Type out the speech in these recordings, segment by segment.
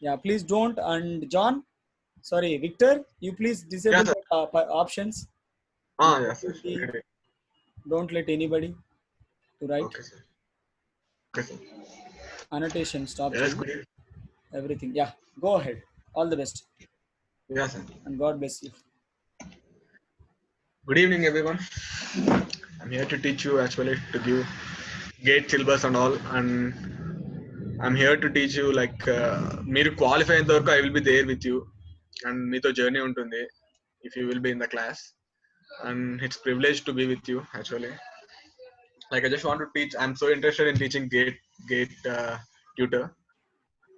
Yeah, please don't. And John, sorry, Victor, you please Yeah, disable sir. the options. Yes, sir. Maybe Okay. don't let anybody to write. Okay, sir. Okay, sir. Annotation, stop Yes, change. good. Everything. Yeah, go ahead. All the best. Yeah, sir. And God bless you. Good evening, everyone. I'm here to teach you actually to give gate syllabus and all, and I'm here to teach you like మీరు qualify అయినంత వరకు I will be there with you, and మీతో journey ఉంటుంది if you will be in the class, and it's privilege to be with you actually. Like I just want to teach. I'm so interested in teaching gate tutor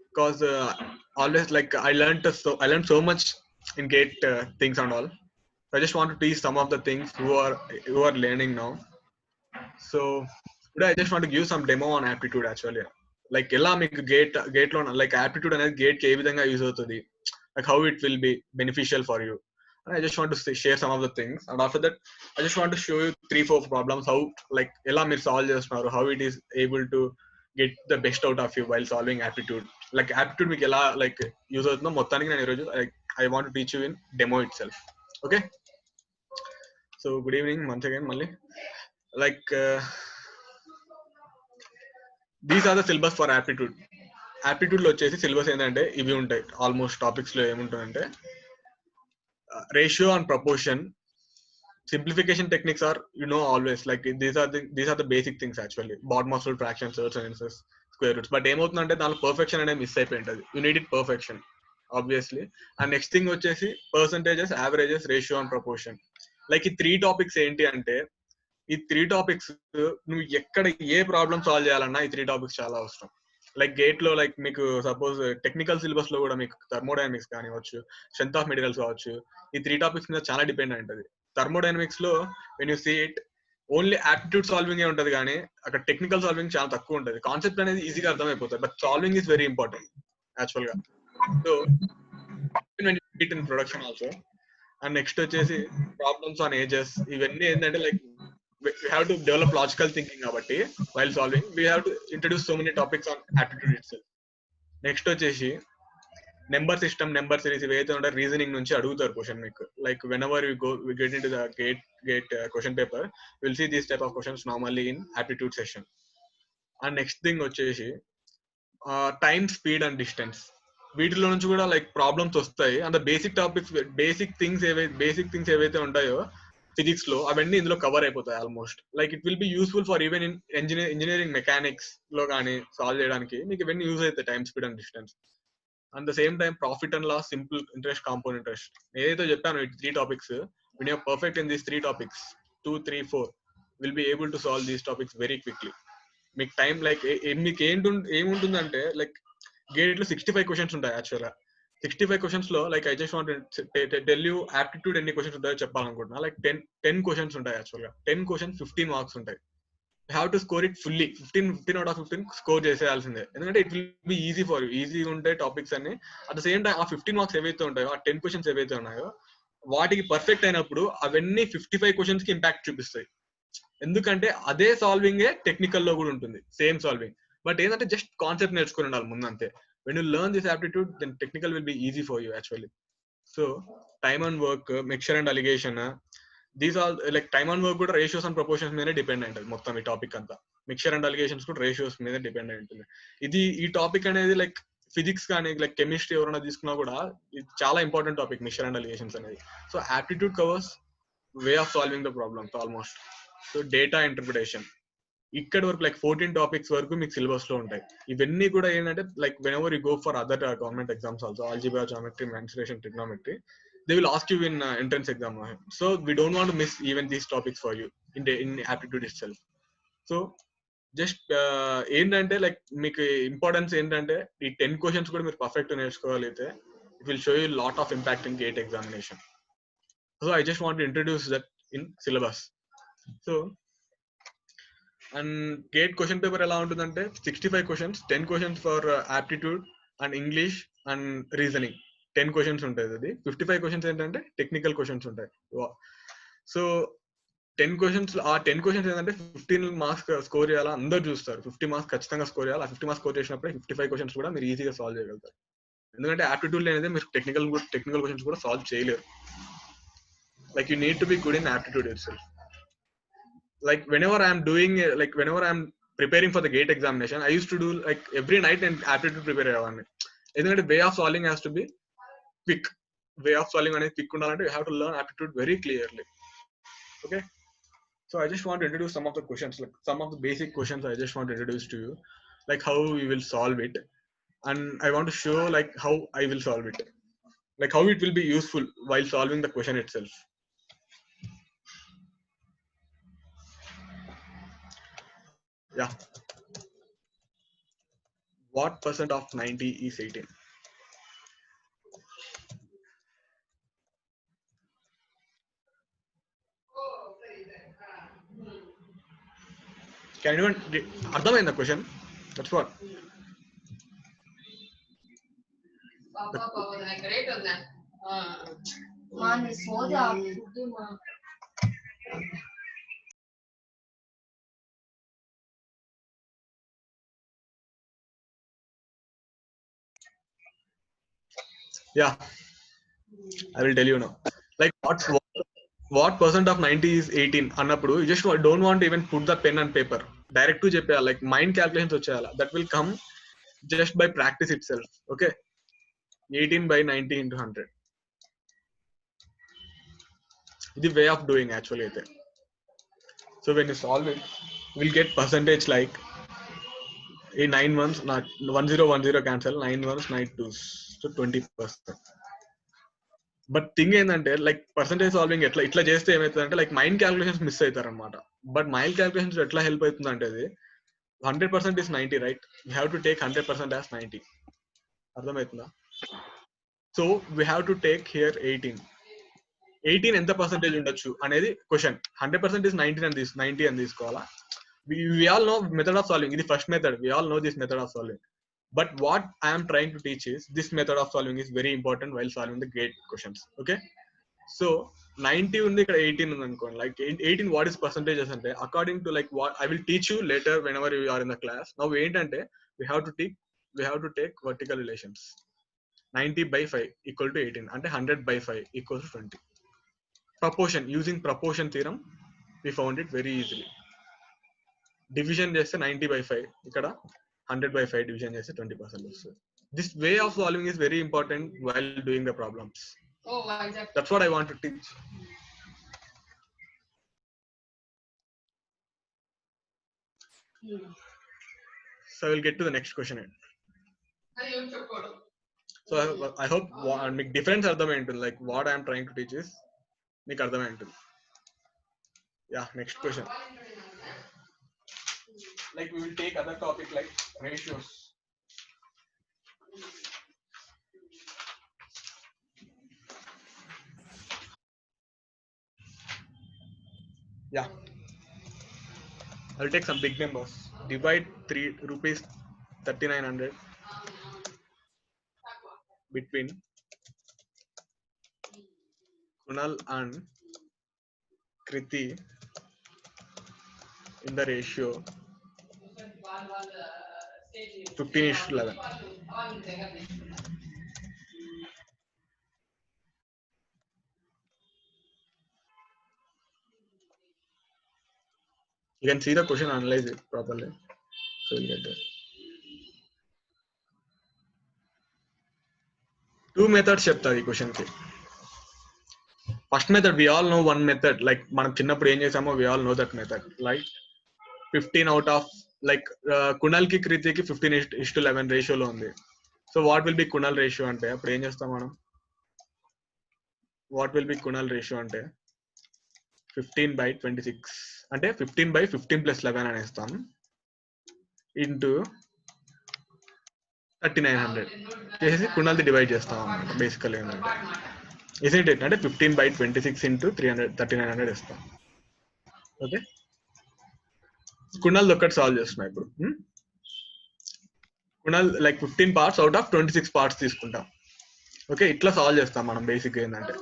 because always like I learned so much in gate things and all. I just want to teach some of the things who are learning now. So today I just want to give some demo on aptitude actually. Like ఎలా మీకు gate లో like aptitude అనేది gate కి ఏ విధంగా use అవుతుంది, like how it will be beneficial for you. And I just want to share some of the things, and after that I just want to show you 3-4 problems how like ఎలా మీరు solve చేస్తున్నారు, how it is able to get the best out of you while solving aptitude. Like aptitude మీకు ఎలా like use అవుతుందో మొత్తానికి నేను ఈరోజు I want to teach you in demo itself. Okay, so good evening once again మళ్ళీ like these are the syllabus for aptitude. Aptitude లో వచ్చేసి syllabus ఏంటంటే ఇవి ఉంటాయి. ఆల్మోస్ట్ టాపిక్స్ లో ఏముంటుందంటే ratio and proportion, simplification techniques are always like these are the basic things actually. BODMAS fractions, sciences, square roots. But ఏమవుతుందంటే దానిలో perfection అనేది మిస్ అయిపోయి ఉంటుంది. You need it perfection obviously. And next thing వచ్చేసి percentages, averages, ratio and proportion. Like ఈ 3 topics ఏంటి అంటే, ఈ 3 టాపిక్స్ నువ్వు ఎక్కడ ఏ ప్రాబ్లమ్ సాల్వ్ చేయాలన్నా ఈ 3 టాపిక్స్ చాలా అవసరం. లైక్ గేట్ లో లైక్ మీకు సపోజ్ టెక్నికల్ సిలబస్ లో కూడా మీకు థర్మోడైనమిక్స్ కానివచ్చు, స్ట్రెంత్ ఆఫ్ మెటీరియల్స్ కావచ్చు, ఈ 3 టాపిక్స్ మీద చాలా డిపెండ్ అయి ఉంటుంది. థర్మోడైనమిక్స్ లో when you see it only aptitude solving ఏ ఉంటుంది, కానీ అక్కడ టెక్నికల్ సాల్వింగ్ చాలా తక్కువ ఉంటుంది. కాన్సెప్ట్ అనేది ఈజీగా అర్థమైపోతుంది, but solving is very important actual గా. So in production also. And next వచ్చేసి ప్రాబ్లమ్స్ ఆన్ ఏజెస్. ఇవన్నీ ఏంటంటే like we have to develop logical thinking kabatti while solving we have to introduce so many topics on aptitude itself. Next వచ్చేసి number system, number series ఇవైతే ఉంటే reasoning నుంచి అడుగుతారు question మీకు. Like whenever we get into the GATE question paper will see these type of questions normally in aptitude session. And next thing వచ్చేసి time, speed and distance. వీటిలో నుంచి కూడా like problems వస్తాయి. And basic topics, basic things ఏవైతే ఉంటాయో physics లో అవన్నీ ఇందులో కవర్ అయిపోతాయి almost. Like it will be useful for even in engineering mechanics లో కానీ సాల్వ్ చేయడానికి మీకు ఇవన్నీ యూజ్ అవుతాయి, time, speed and distance. At the same time profit and loss, simple interest, compound interest. ఏదైతే చెప్పాను ఈ 3 topics, when you're perfect in these 3 topics, 2, 3, 4 will be able to solve these topics very quickly. మీకు time like మీకు ఏముంటుందంటే like gate లో 65 questions ఉంటాయి యాక్చువల్గా. 65 questions లో like I just want tell you aptitude ఎన్ని క్వశ్చన్స్ ఉంటాయో చెప్పాలనుకుంటున్నా. లైక్ 10 క్వశ్చన్స్ ఉంటాయి యాక్చువల్గా. 10 క్వశ్చన్స్ 15 మార్క్స్ ఉంటాయి. You have to score it fully. 15 out of 15 score చేసేయాల్సిందే, ఎందుకంటే it will be easy for you. ఈజీగా ఉంటాయి టాపిక్స్ అన్ని. అట్ ద సేమ్ టైం ఆ 15 మార్క్స్ ఏవైతే ఉంటాయో, ఆ 10 క్వశ్చన్స్ ఏవైతే ఉన్నాయో వాటికి పర్ఫెక్ట్ అయినప్పుడు అవన్నీ 55 క్వశ్చన్స్ కి ఇంపాక్ట్ చూపిస్తాయి. ఎందుకంటే అదే సాల్వింగ్ టెక్నికల్ లో కూడా ఉంటుంది, సేమ్ సాల్వింగ్. బట్ ఏంటంటే జస్ట్ కాన్సెప్ట్ నేర్చుకుని ఉండాలి ముందు అంతే. When you learn this aptitude then technical will be easy for you actually. So time and work, mixture and alligation, these all like time and work కూడా ratios and proportions మీదే depend అయి ఉంటుంది మొత్తం ఈ టాపిక్ అంతా. Mixture and alligations కూడా ratios మీద depend అయి ఉంటుంది. ఈ టాపిక్ అనేది లైక్ ఫిజిక్స్ కానీ లైక్ కెమిస్ట్రీ ఎవరైనా తీసుకున్నా కూడా ఇది చాలా important topic, mixture and alligations అనేది. So aptitude covers way of solving the problems almost. So data interpretation, ఇక్కడ వరకు లైక్ 14 టాపిక్స్ వరకు మీకు సిలబస్ లో ఉంటాయి. ఇవన్నీ కూడా ఏంటంటే like whenever you go for other government exams also, algebra, geometry, mensuration, trigonometry, they will ask you in entrance exam. So we don't want to miss even these topics for you in aptitude itself. So just ఏంటంటే like మీకు importance ఏంటంటే ఈ 10 questions కూడా మీరు perfect నేర్చుకోగలిగితే it will show you lot of impact in GATE examination. So I just want to introduce that in syllabus. So and GATE question paper ఎలా ఉంటుందంటే 65 questions, 10 questions for aptitude and English and reasoning. 10 questions ఉంటుంది అది. 55 questions ఏంటంటే technical questions ఉంటాయి. So 10 questions, ఆ 10 questions ఏంటంటే 15 marks score చేయాలా అందరు చూస్తారు. 50 మార్క్స్ ఖచ్చితంగా స్కోర్ చేయాలి. ఆ 50 మార్క్స్ స్కోర్ చేసినప్పుడు 55 క్వశ్చన్స్ కూడా మీరు ఈజీగా సాల్వ్ చేయగలుగుతారు. ఎందుకంటే యాప్టిట్యూడ్ అనేది మీరు టెక్నికల్ క్వశ్చన్స్ కూడా సాల్వ్ చేయలేరు. Like you need to be good in aptitude it self. Like whenever I'm preparing for the gate examination, I used to do like every night and aptitude prepare అవ్వండి. ఎందుకంటే way of solving has to be quick. Way of solving అనేది quick ఉండాలంటే you have to learn aptitude very clearly. Okay, so I just want to introduce some of the questions, like some of the basic questions I just want to introduce to you, like how we will solve it, and I want to show like how I will solve it, like how it will be useful while solving the question itself. Yeah, what percent of 90 is 18? Can anyone అర్థమైందా question? That's what. Yeah, I will tell you now. Like what percent of 90 is 18 అన్నప్పుడు you just don't want to even put the pen and paper. Direct to చెప్పేయాలి, like mind calculations వచ్చేయాలి. That will come just by practice itself. Okay, 18 by 90 into 100. The way of doing actually అయితే. So when you solve it, we'll get percentage like in 9 ones, not 1010 cancel, 9 ones, 9 twos, so 20%. But thing ఏంటంటే like percentage solving ఇట్లా చేస్తే ఏమవుతుందంటే like mind calculations miss అవుతారు అనమాట. But mind calculations ఎట్లా help అవుతుంది అంటే అది 100% is 90, right? You have to take 100% as 90. అర్థమవుతుందా? So we have to take here 18 ఎంత పర్సంటేజ్ ఉండొచ్చు అనేది క్వశ్చన్. 100% ఇస్ 90 అని తీసుకోవాలా? we all know method of solving. ఇది first method. we all know this method of solving. But what I am trying to teach is this method of solving is very important while solving the gate questions. Okay, so 90 ఉంది, ఇక్కడ 18 ఉంది అనుకోండి. Like 18 what is percentages అంటే according to like what I will teach you later whenever you are in the class. Now ఏంటంటే we have to take vertical relations. 90 by 5 equal to 18 అంటే 100 by 5 equals to 20. Proportion, using proportion theorem we found it very easily. Division చేస్తే 90 by 5, ఇక్కడ 100 by 5 division చేస్తే 20% వస్తుంది. This way of solving is very important while doing the problems. Oh, exactly. That's what I want to teach. So I will get to the next question. So I hope make difference అర్థమైంటుంది. Like what I am trying to teach is మీకు అర్థమైంటుంది. Yeah, next question. Like we will take other topic like ratios. Yeah, I'll take some big numbers. Divide 3 rupees 3900 between Kunal and Kriti in the ratio 15:11. You can see the question, analyze it properly, so you'll get there. Two methods చెప్తాది ఈ question కి. First method we all know one method, like మనం చిన్నప్పుడు ఏం చేసామో we all know that method. Like 15 out of like Kunal కి Kriti కి 15:11 రేషియోలో ఉంది. So what will be Kunal ratio అంటే అప్పుడు ఏం చేస్తాం మనం? What will be Kunal ratio అంటే 15/26 అంటే 15/15 + 11 అనేస్తాం ఇంటూ 3900 చేసి కునాల్ది డివైడ్ చేస్తాం అన్నమాట. బేసికల్ ఏంటంటే ఇసేంటి అంటే 15/26 ఇంటూ 3900 ఇస్తాం. ఓకే, కునాల్ ఒక్కటి సాల్వ్ చేస్తున్నాం ఇప్పుడు. Kunal like 15 parts out of 26 parts తీసుకుంటాం. ఓకే, ఇట్లా సాల్వ్ చేస్తాం మనం. బేసిక్ ఏంటంటే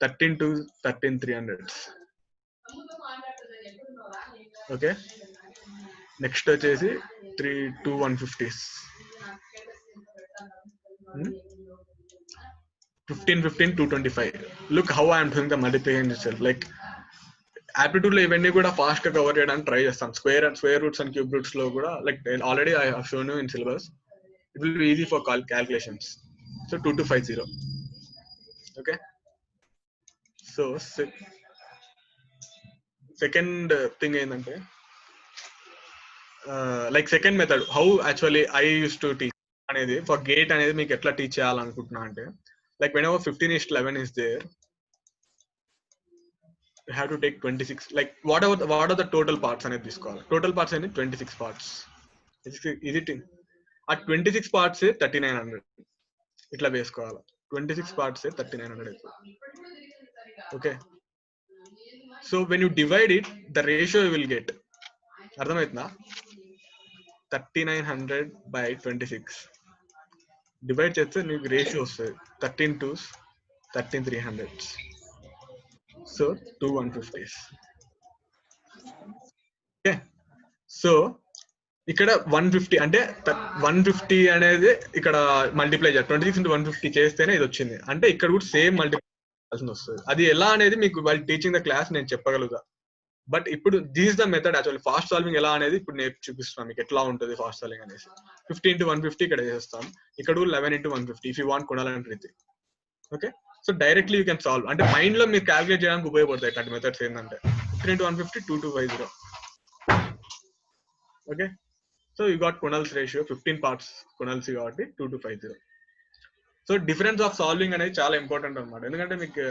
13 to 13 300. ఓకే, నెక్స్ట్ వచ్చేసి 3 to 150. Hmm? 15, 15, 225. Look how I am doing the multiplication itself. Like aptitude లో ఇవన్నీ కూడా ఫాస్ట్ గా కవర్ చేయడానికి ట్రై చేస్తాం. Square roots and cube roots లో కూడా like already I have shown you in syllabus. It will be easy for calculations. So 2250. Okay, so second thing ఏంటంటే like second method how actually I use to teach అనేది for GATE అనేది మీకు ఎట్లా teach చేయాలనుకుంటున్నా అంటే like whenever 15:11 is there, you have to take 26. Like what are the total parts అనేది తీసుకోవాలి. Total parts అనేది 26 parts. ఇది ఆ 26 parts 3900 ఇట్లా వేసుకోవాలి. 26 parts 3900 అవుతుంది. Okay, so when you divide it the ratio you will get. అర్థమవుతుందా? 3900 by 26 divide చేస్తే నీకు రేషియో వస్తుంది 13 2s 13300. So 2 150s. Okay, so ఇక్కడ 150 అంటే 150 అనేది ఇక్కడ మల్టిప్లై చేయాలి. 26 into 150 చేస్తేనే ఇది వచ్చింది. అంటే ఇక్కడ కూడా సేమ్ మల్టిప్లై వస్తుంది. అది ఎలా అనేది మీకు వాళ్ళు టీచింగ్ ద క్లాస్ నేను చెప్పగలుగుతా. బట్ ఇప్పుడు this the method actually fast solving ఎలా అనేది ఇప్పుడు నేను చూపిస్తున్నాను మీకు ఎట్లా ఉంటుంది ఫాస్ట్ సాల్వింగ్ అనేసి. 50 into 150 ఇక్కడ చేస్తాం. ఇక్కడ 11 into 150 ఇఫ్ యూ వాంట్ కొనాలంటే ఇది. Okay, so directly you can solve. అంటే మైండ్ లో మీరు క్యాల్కులేట్ చేయడానికి ఉపయోగపడతాయి ఇట్లాంటి మెథడ్స్ ఏంటంటే 15 into 150 2250. Okay, so you got Kunal's ratio 15 parts Kunal's కాబట్టి 2250. సో డిఫరెన్స్ ఆఫ్ సాల్వింగ్ అనేది చాలా ఇంపార్టెంట్ అనమాట. ఎందుకంటే మీకు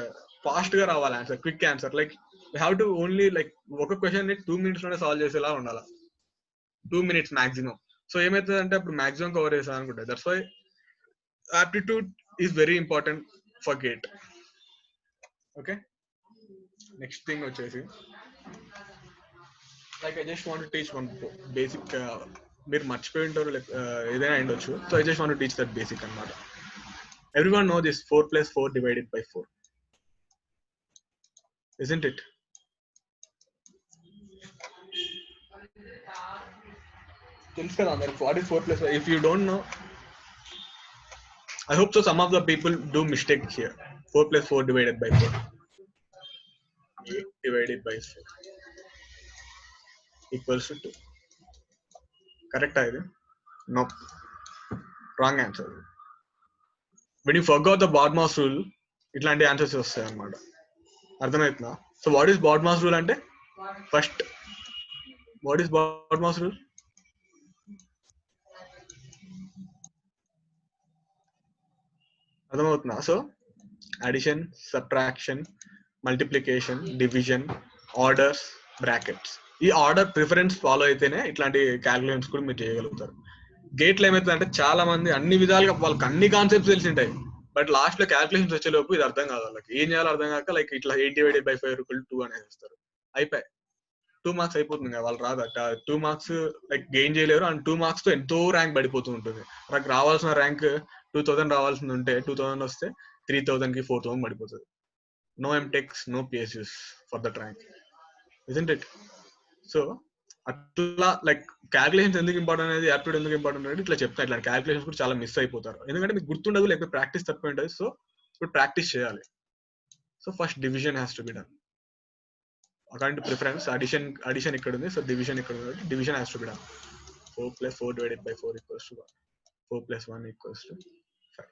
ఫాస్ట్ గా రావాలి answer, quick answer. Like you have to only like ఒక క్వశ్చన్ ని 2 minutes లోనే సాల్వ్ చేసేలా ఉండాలి. 2 minutes మాక్సిమం. సో ఏమవుతుంది అంటే అప్పుడు మాక్సిమం కవర్ చేసాను అనుకుంటే. That's why aptitude is very important for GATE. Okay, next thing వచ్చేసి like I just want to teach one basic. మీరు మర్చిపోయి ఉంటారు లైక్ ఏదైనా అయ్యుండొచ్చు. So I just want to teach that basic అనమాట. Everyone know this 4 plus 4 divided by 4, isn't it? What is 4 plus 4? If you don't know, I hope so some of the people do mistakes here. 4 plus 4 divided by 4. 8 divided by 4 equals to 2. Correct either? No. Wrong answer. When you forgot the BODMAS rule, ఇట్లాంటి answers వస్తాయి అన్నమాట. అర్థమవుతుందా? So what is BODMAS rule అంటే first what is BODMAS rule? అర్థమవుతుందా? So addition, subtraction, multiplication, division, orders, brackets. ఈ order preference follow అయితేనే ఇట్లాంటి calculations కూడా మీరు చేయగలుగుతారు. గేట్లో ఏమవుతుంది అంటే చాలా మంది అన్ని విధాలుగా వాళ్ళకి అన్ని కాన్సెప్ట్స్ తెలిసి ఉంటాయి. బట్ లాస్ట్ లో క్యాల్కులేషన్స్ వచ్చేలోపు ఇది అర్థం కాదు వాళ్ళకి. ఏం చేయాలో అర్థం కాక లైక్ ఇట్లా 8 divided by 5 = 2 అనేది ఇస్తారు. అయిపోయి 2 marks అయిపోతుంది కదా, వాళ్ళు రాదట. 2 marks లైక్ గెయిన్ చేయలేరు. అండ్ 2 marks తో ఎంతో ర్యాంక్ పడిపోతూ ఉంటుంది. నాకు రావాల్సిన ర్యాంక్ 2000 రావాల్సింది ఉంటే 2000 వస్తే 3000 కి 4000 పడిపోతుంది. No MTechs, no PSUs for that rank, isn't it? So అట్లా లైక్ క్యాల్కులేషన్స్ ఎందుకు ఇంపార్టెంట్ అనేది, యాప్టిట్యూడ్ ఎందుకు ఇంపార్టెంట్ అనేది ఇట్లా చెప్తాను. ఇట్లా క్యాల్కులేషన్స్ కూడా చాలా మిస్ అయిపోతారు. ఎందుకంటే మీకు గుర్తుండదు, లేకపోతే ప్రాక్టీస్ తక్కువ ఉంటుంది. సో ఇప్పుడు ప్రాక్టీస్ చేయాలి. So first division has to be done according to preference. Addition ఇక్కడ ఉంది, సో డివిజన్ ఇక్కడ ఉంది. Division has to be done. 4 plus 4 divided by 4 equals to 1. 4 plus 1 equals to 5.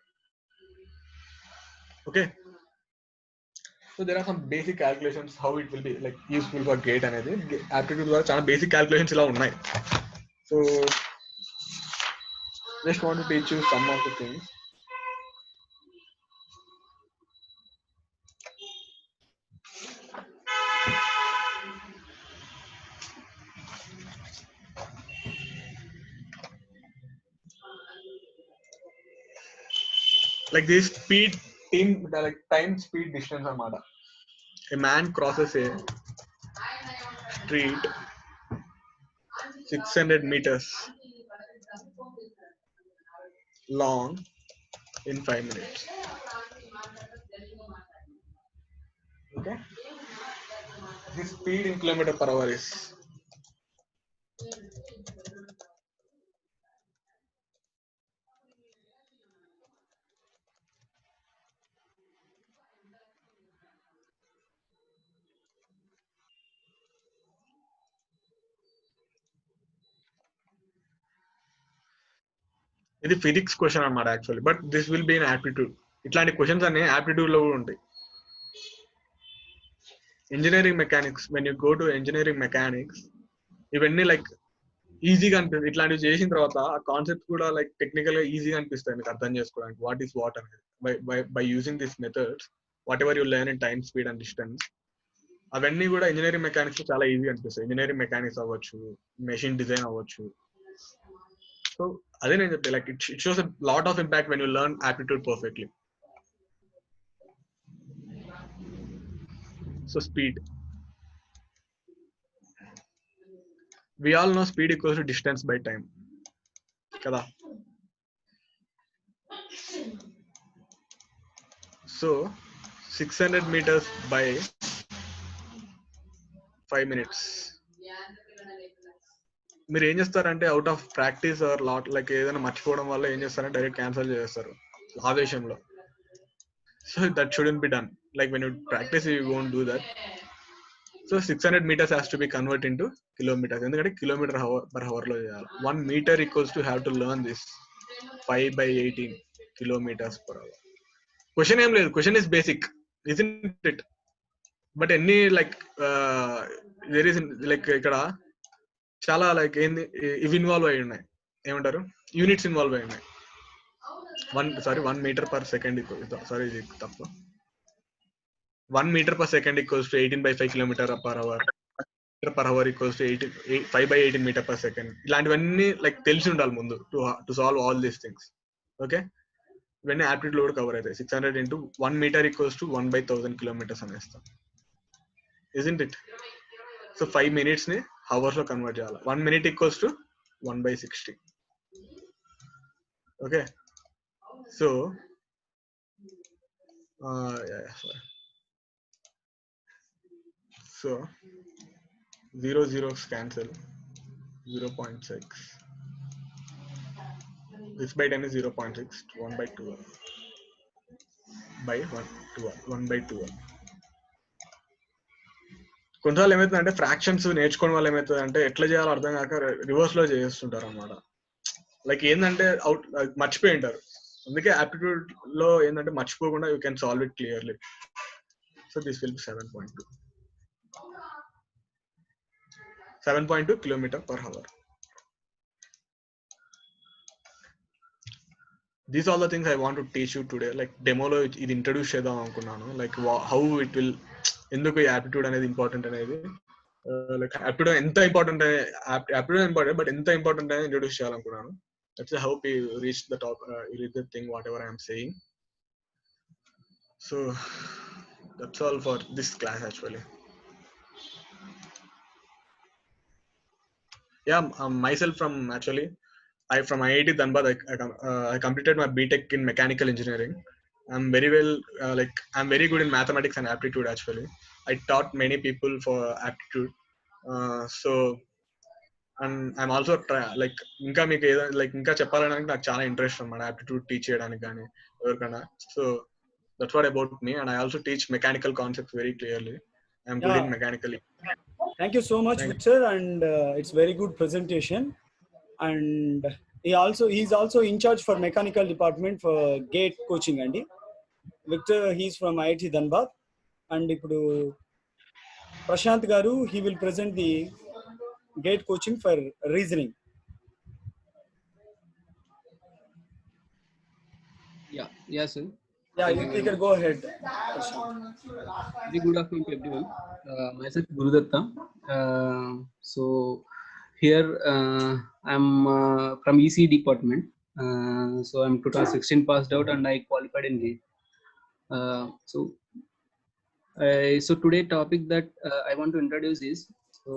Okay, so there are some basic calculations how it will be like useful for gate అనేది. aptitude ద్వారా చాలా basic calculations ఇలా ఉన్నాయి. So just want to teach you some of the things. Like this speed in like time speed distance అన్నమాట. A man crosses a street 600 meters long in 5 minutes. Okay, the speed in kilometer per hour is ఇది physics question అన్నమాట actually, but this will be in aptitude. ఇట్లాంటి questions అన్ని aptitude లో కూడా ఉంటాయి. Engineering mechanics, when you go to engineering mechanics, ఇవన్నీ like ఈజీగా అనిపిస్తుంది. ఇట్లాంటివి చేసిన తర్వాత ఆ కాన్సెప్ట్ కూడా లైక్ టెక్నికల్ గా ఈజీగా అనిపిస్తాయి మీకు అర్థం చేసుకోవడానికి. వాట్ ఈస్ వాట్ అనేది by using this methods, what ever you learn in time, speed and distance, అవన్నీ కూడా ఇంజనీరింగ్ మెకానిక్స్ చాలా ఈజీగా అనిపిస్తాయి. ఇంజనీరింగ్ మెకానిక్స్ అవ్వచ్చు, మెషిన్ డిజైన్ అవ్వచ్చు. సో అదే నేను చెప్తే like it shows a lot of impact when you learn aptitude perfectly. So speed, we all know speed equals to distance by time kada. So 600 meters by 5 minutes, మీరు ఏం చేస్తారంటే out of practice or lot like ఏదైనా మర్చిపోవడం వల్ల ఏం చేస్తారంటే direct cancel చేస్తారు ఆవేశంలో. So that shouldn't be done. Like when you practice you won't do that. So 600 meters has to be converted into kilometers, ఎందుకంటే కిలోమీటర్ పర్ అవర్ లో చేయాలి. 1 meter equals to have to learn this 5/18 kilometers per hour. Question ఏం లేదు, question is basic, isn't it? But ఎన్ని like there is like ఇక్కడ చాలా like ఏంది ఇవి ఇన్వాల్వ్ అయి ఉన్నాయి, ఏమంటారు యూనిట్స్ ఇన్వాల్వ్ అయి ఉన్నాయి. 1 meter per second, సారీ ఇది తప్ప, 1 meter per second equals to 18/5 kilometer per hour. Per hour equals to 5/18 meter per second. ఇలాంటివన్నీ లైక్ తెలిసి ఉండాలి ముందు to solve all these things. Okay, ఇవన్నీ యాప్టిట్యూడ్ లో కూడా కవర్ అవుతాయి. 600 into 1 meter equals to 1/1000 kilometers అనేస్తాం, isn't it? So 5 minutes ని hours లో కన్వర్ట్ చేయాలి. 1 minute equals to 1/60. Okay, so sorry. So 0 zeros cancel, 0.6. This by 10 is 0.6. 1/12 by 1/12. కొన్నిసార్లు ఏమవుతుందంటే fractions నేర్చుకోవడం వల్ల ఏమవుతుందంటే ఎట్లా చేయాలో అర్థం కాక రివర్స్ లో చేస్తుంటారు అనమాట. లైక్ ఏంటంటే అవుట్ మర్చిపోయి ఉంటారు. అందుకే యాప్టిట్యూడ్ లో ఏంటంటే మర్చిపోకుండా you can solve it clearly. So this will be 7.2 kilometer per hour. These are the things I want to teach you today. Like demo lo ఇది ఇంట్రడ్యూస్ చేద్దాం అనుకున్నాను. లైక్ హౌ ఇట్ విల్, ఎందుకు ఈ aptitude అనేది important అనేది, like aptitude ఎంత important, aptitude important but ఎంత important అనేది ఇంట్రడ్యూస్ చేయాలనుకున్నాను. That's I hope you reach the top, you reach the thing whatever I am saying. So that's all for this class actually. Yeah, myself from actually from IIT Dhanbad, I completed my BTech in mechanical engineering. I'm very well, I'm very good in mathematics and aptitude actually. I taught many people for aptitude. So and I'm also like ఇంకా మీకు ఏదో like ఇంకా చెప్పాలనడానికి నాకు చాలా interest అన్నమాట aptitude teach చేయడానికి కానీ ఎవరికైనా. So that's what about me, and I also teach mechanical concepts very clearly. I'm good in mechanical. Thank you so much, Victor, and it's very good presentation. And he's also in charge for mechanical department for gate coaching andi. Victor, he's from IIT Dhanbad, and ipudu Prashant garu, he will present the gate coaching for reasoning. Yeah sir. Yeah, you can go ahead. Very good afternoon to everyone. Myself Gurudatta. So here I'm from EC department. So I'm 2016 passed out and I qualified in GATE. So today topic that I want to introduce is, so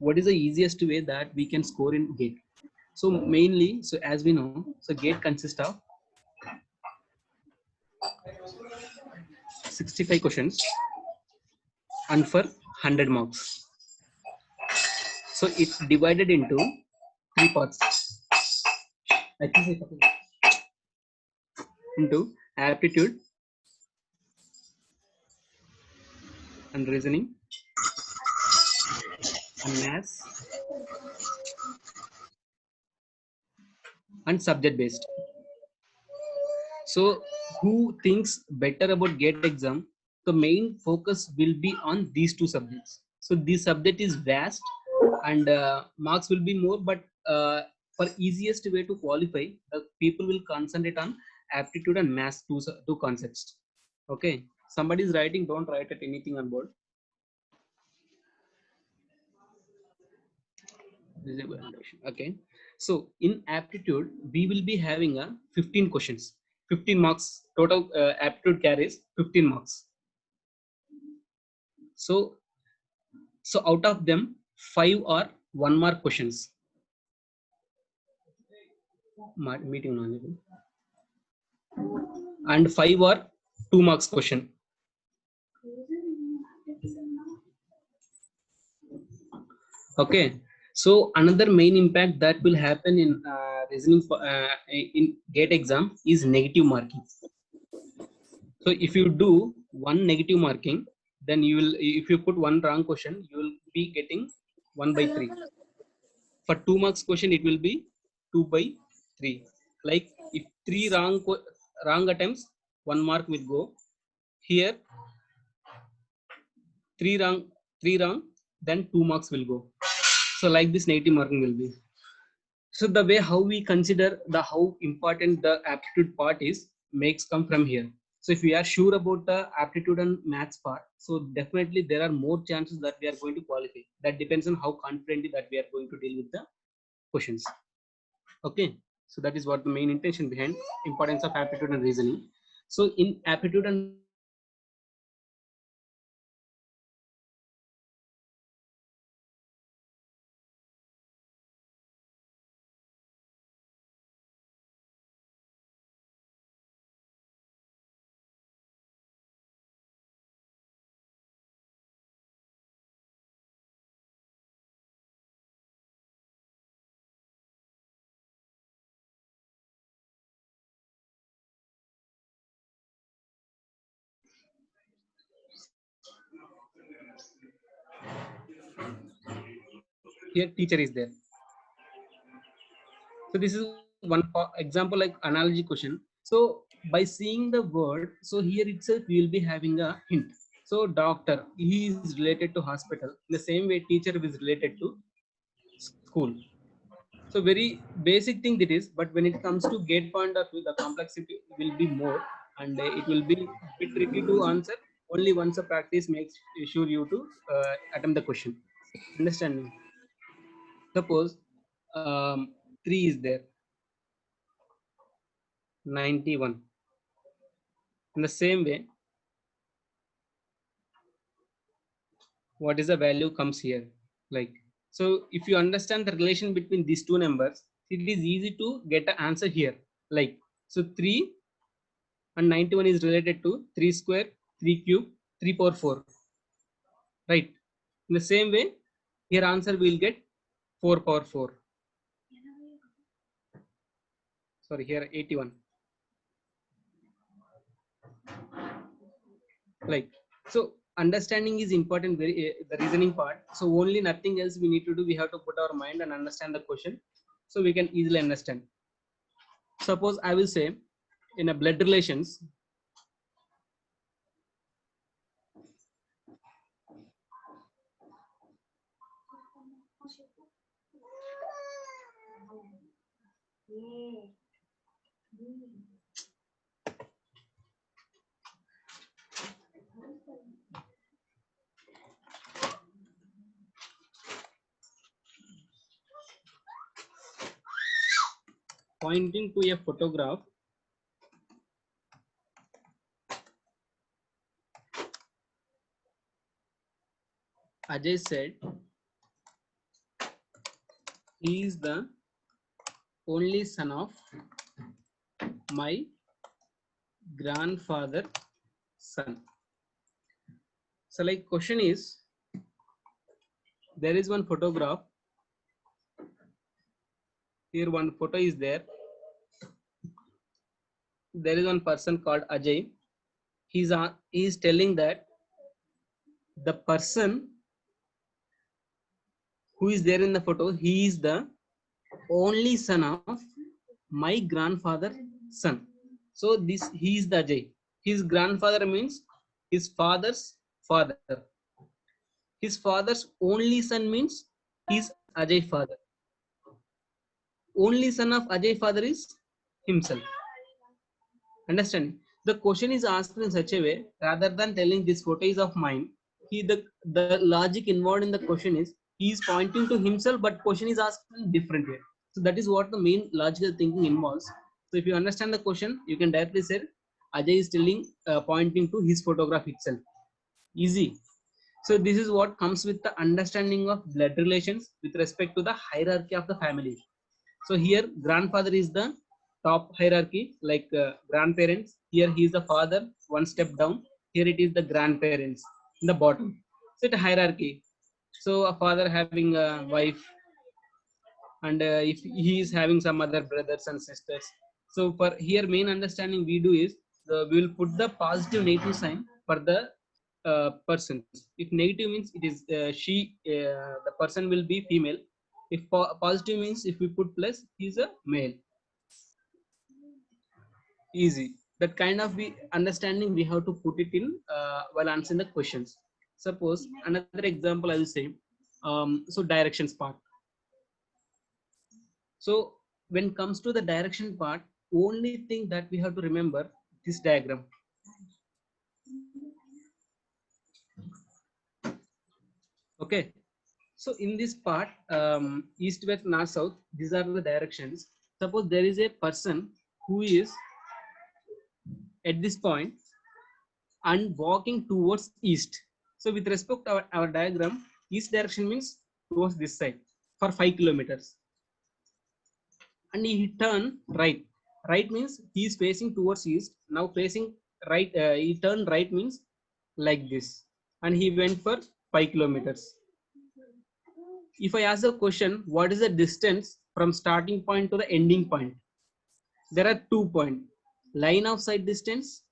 what is the easiest way that we can score in GATE? So mainly, so as we know, so GATE consists of 65 questions and for 100 marks. So it's divided into 3 parts. Into aptitude and reasoning and maths and subject based. So who thinks better about GATE exam? The main focus will be on these two subjects. So this subject is vast and marks will be more, but for easiest way to qualify, the people will concentrate on aptitude and math, two concepts. Okay, somebody is writing, don't write at anything on board. Okay, so in aptitude we will be having a 15 questions, 15 marks total. Aptitude carries 15 marks. So out of them 5 are 1 mark questions. Meeting on, and 5 are 2 marks question. Okay, so another main impact that will happen in reasoning in GATE exam is negative marking. So if you do one negative marking, then you will, if you put one wrong question, you will be getting 1 by 3. For 2 marks question, it will be 2 by 3. Like if 3 wrong attempts, 1 mark will go. Here 3 wrong, then 2 marks will go. So like this negative marking will be. So the way how we consider the how important the aptitude part is makes come from here. So if we are sure about the aptitude and maths part, so definitely there are more chances that we are going to qualify. That depends on how confidently that we are going to deal with the questions. Okay, so that is what the main intention behind importance of aptitude and reasoning. So in aptitude and here teacher is there. So this is one example like analogy question. So by seeing the word, so here itself we will be having a hint. So doctor, he is related to hospital. In the same way, teacher is related to school. So very basic thing that is, but when it comes to GATE point of view, the complexity will be more, and it will be a bit tricky to answer. Only once a practice makes sure you to attempt the question. Understanding? Suppose 3 is there, 91. In the same way, what is the value comes here? Like, so if you understand the relation between these two numbers, it is easy to get an answer here. Like, so 3 and 91 is related to 3 square, 3 cube, 3 power 4. Right? In the same way, here answer will get 4 power 4. Sorry, here 81. Like, so understanding is important, very the reasoning part. So only nothing else we need to do, we have to put our mind and understand the question, so we can easily understand. Suppose I will say in a blood relations, pointing to a photograph, Ajay said he is the only son of my grandfather's son. So like question is, there is one photograph, here one photo is there, there is one person called Ajay. He is telling that the person who is there in the photo, he is the only son of my grandfather son. So this he is the Ajay. His grandfather means his father's father. His father's only son means his Ajay father. Only son of Ajay father is himself. Understand? The question is asked in such a way, rather than telling this photo is of mine, the logic involved in the question is he is pointing to himself, but question is asked in different way. So that is what the main logical thinking involves. So if you understand the question, you can directly say Ajay is telling pointing to his photograph itself. Easy. So this is what comes with the understanding of blood relations with respect to the hierarchy of the family. So here grandfather is the top hierarchy, like grandparents. Here he is the father, one step down. Here it is the grandparents in the bottom. So it's a hierarchy. So a father having a wife, and if he is having some other brothers and sisters. So for here main understanding we do is we will put the positive negative sign for the persons. If negative means it is the person will be female. If positive means if we put plus, he is a male. Easy. That kind of we understanding we have to put it in while answering the questions. Suppose another example I will say. So directions part. So when comes to the direction part, only thing that we have to remember this diagram. Okay. So in this part, east, west, north, south, these are the directions. Suppose there is a person who is at this point and walking towards east. So with respect to our diagram, east direction means towards this side for 5 kilometers. And he turned right. Right means he is facing towards east. Now facing right, he turned right means like this. And he went for 5 kilometers. If I ask a question, what is the distance from starting point to the ending point? There are 2 points. Line of sight distance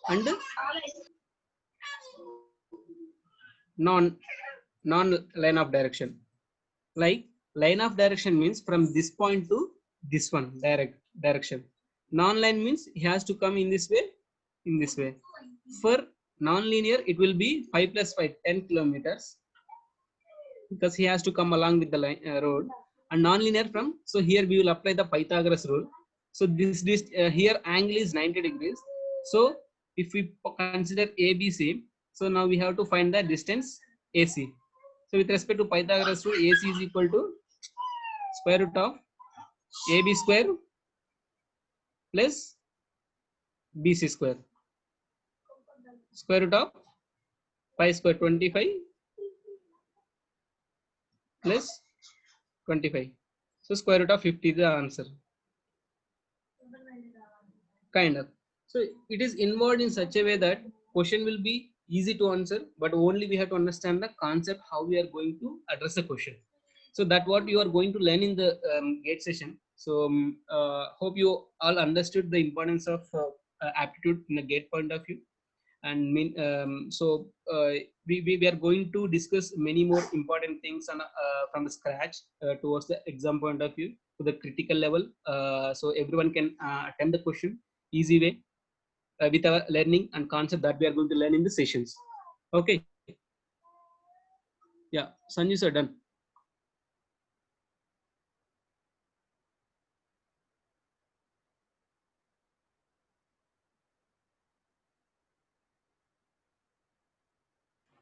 and non line of direction. Like line of direction means from this point to this one direction. Non-line means he has to come in this way, in this way. For non-linear, it will be 5 plus 5, 10 kilometers, because he has to come along with the line, road. And non-linear from, so here we will apply the Pythagoras rule. So this here angle is 90 degrees. So if we consider ABC, so now we have to find the distance AC. So with respect to Pythagoras rule, AC is equal to square root of AB square plus BC square. Square root of pi square 25 plus 25. So square root of 50 is the answer. Kind of. So it is involved in such a way that question will be easy to answer, but only we have to understand the concept how we are going to address the question. So that what you are going to learn in the gate session. So hope you all understood the importance of aptitude in a gate point of view. And we are going to discuss many more important things on, from the scratch towards the exam point of view to the critical level. So everyone can attempt the question easy way with our learning and concept that we are going to learn in the sessions. Okay. Yeah, Sanju sir, done.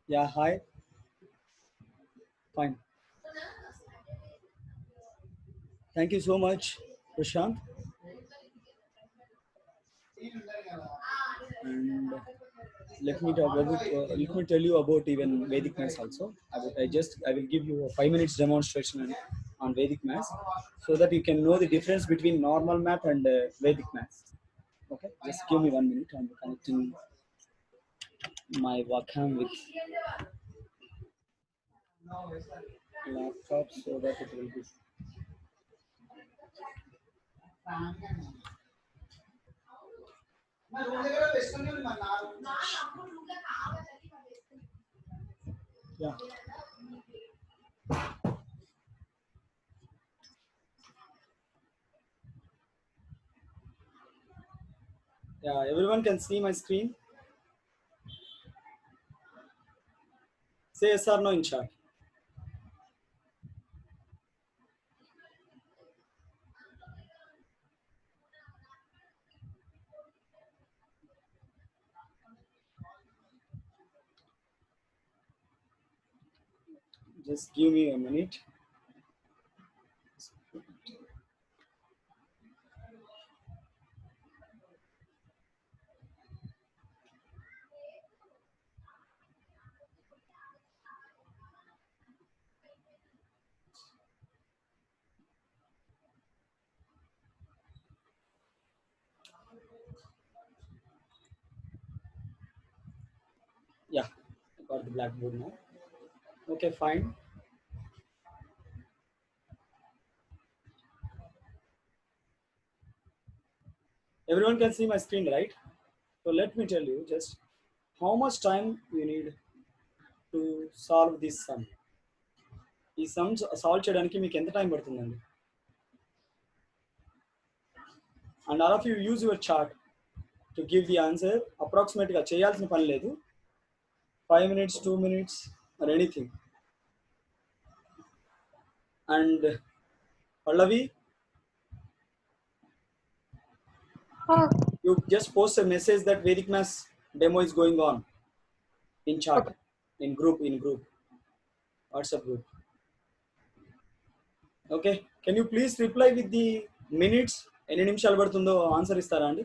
Yeah, hi. Fine. Thank you so much, Prashant. And let me talk about. Let me tell you about even Vedic maths also. I will give you a 5 minutes demonstration on Vedic maths, so that you can know the difference between normal math and Vedic maths. Okay, just give me 1 minute. I'm connecting my webcam with laptop so that it will be. Yeah. Yeah, everyone can see my screen. Say yes or no in chat. Just give me a minute. Yeah, I got the blackboard now. Okay, fine. Everyone can see my screen, right? So let me tell you just how much time you need to solve this sum. ఈ sums solve చేయడానికి మీకు ఎంత time పడుతుందండి? And all of you use your chart to give the answer. Approximate గా చేయాల్సిన పని లేదు. 5 minutes, 2 minutes or anything. And Pallavi, you just post a message that Vedic Maths demo is going on in chat, in group, WhatsApp group. Okay, can you please reply with the minutes? ఎన్ని నిమిషాలు పడుతుందో answer ఇస్తారా అండి?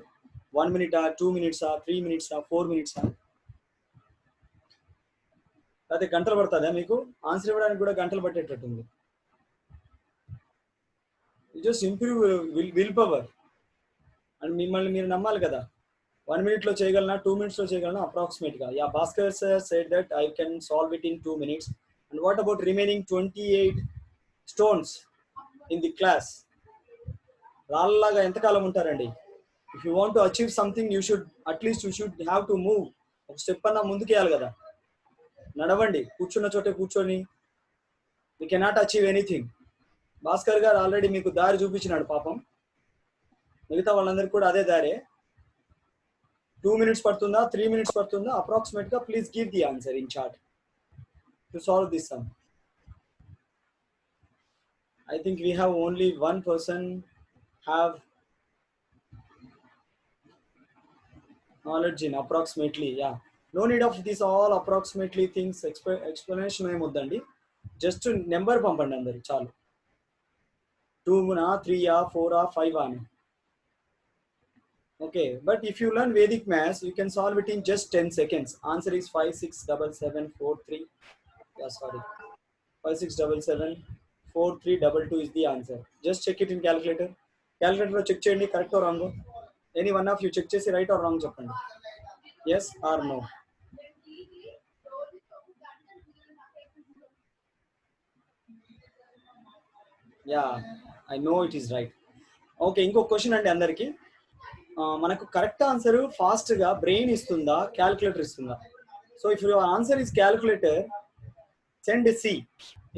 1 minute, 2 minutes, 3 minutes, 4 minutes? అదే గంటలు పడుతుందా మీకు? Answer ఇవ్వడానికి కూడా గంటలు పట్టేటట్టుంది. You just improve will power. And మిమ్మల్ని మీరు నమ్మాలి కదా. 1 minute లో చేయగలనా, 2 minutes లో చేయగలనా అప్రాక్సిమేట్ గా? Yeah, Bhaskar sir said that I can solve it in 2 minutes. And what about remaining 28 stones in the class? రాళ్ళలాగా ఎంతకాలం ఉంటారండి? If you want to achieve something, you should have to move. ఒక step అన్నా ముందుకేయాలి కదా. నడవండి, కూర్చున్న చోటే కూర్చొని we cannot achieve anything. Bhaskar గారు ఆల్రెడీ మీకు దారి చూపించినాడు పాపం. మిగతా వాళ్ళందరికీ కూడా అదే దారే. 2 minutes పడుతుందా, 3 minutes పడుతుందా అప్రాక్సిమేట్ గా? Please give the answer in chat to solve this sum. I think we have only one person have knowledge in approximately. Yeah, no need of this all approximately things. Explanation ఏం వద్దండి, just number పంపండి అందరు చాలు. 2, 3, 4, 5 అని. Okay, but if you learn Vedic Maths, you can solve it in just 10 seconds. Answer is 567743. Yeah, sorry. 56774322 is the answer. Just check it in calculator. Calculator lo check cheyandi, correct or wrong. Any one of you check chesi right or wrong cheppandi. Yes or no? Yeah, I know it is right. Okay, ఇంకో question అండి అందరికి. మనకు correct answer fast గా brain ఇస్తుందా, calculator ఇస్తుందా? So if your answer is calculator, send C.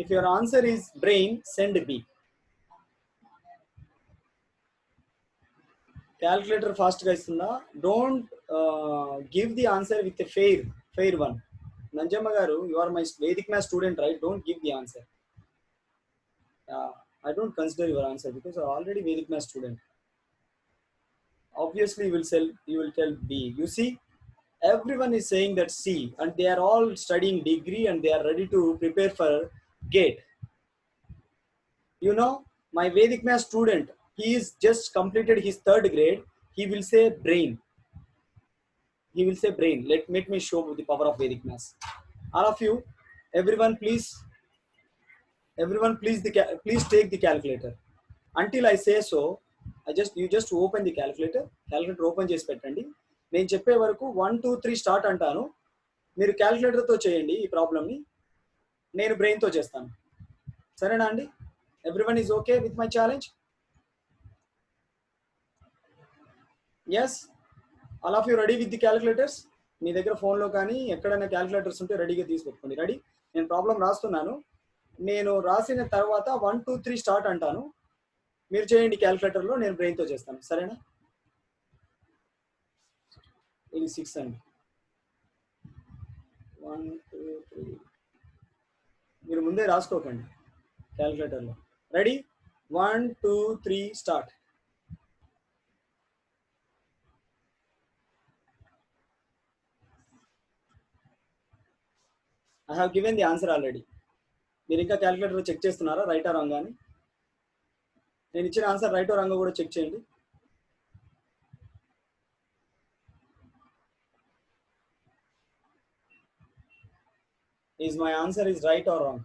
If your answer is brain, send B. Calculator fast గా ఇస్తుందా? Don't give the answer with a fair one. Nanjamma garu, you are my Vedic Maths student, right? Don't give the answer. I don't consider your answer because you are already Vedic Maths student. Obviously you will tell B. You see, everyone is saying that C, and they are all studying degree and they are ready to prepare for GATE. You know, my Vedic Maths student, he is just completed his 3rd grade. He will say brain. Let me show the power of Vedic Maths. All of you, everyone please take the calculator. Until I say so, you just open the calculator open చేసి పెట్టండి. నేను చెప్పే వరకు 1 2 3 start అంటాను. మీరు calculator తో చేయండి ఈ ప్రాబ్లమ్ ని, నేను బ్రెయిన్ తో చేస్తాను. సరేనా అండి? Everyone is okay with my challenge? Yes, all of you ready with the calculators? మీ దగ్గర ఫోన్లో కానీ ఎక్కడైనా క్యాలిక్యులేటర్స్ ఉంటే రెడీగా తీసుకొట్టుకోండి. రెడీ? నేను ప్రాబ్లం రాస్తున్నాను. నేను రాసిన తర్వాత 1 2 3 స్టార్ట్ అంటాను. మీరు చేయండి క్యాలిక్యులేటర్లో, నేను బ్రెయిన్తో చేస్తాను. సరేనా? ఇది 6 అండి. 1 2 3. మీరు ముందే రాసుకోకండి క్యాలిక్యులేటర్లో. Ready? 1 2 3 start. I have given the answer already. మీరు ఇంకా క్యాలిక్యులేటర్ చెక్ చేస్తున్నారా రైట్ ఆ రాంగ్ అని? నేను ఇచ్చిన ఆన్సర్ రైట్ రాంగ్ కూడా చెక్ చేయండి. Is my answer is right or wrong?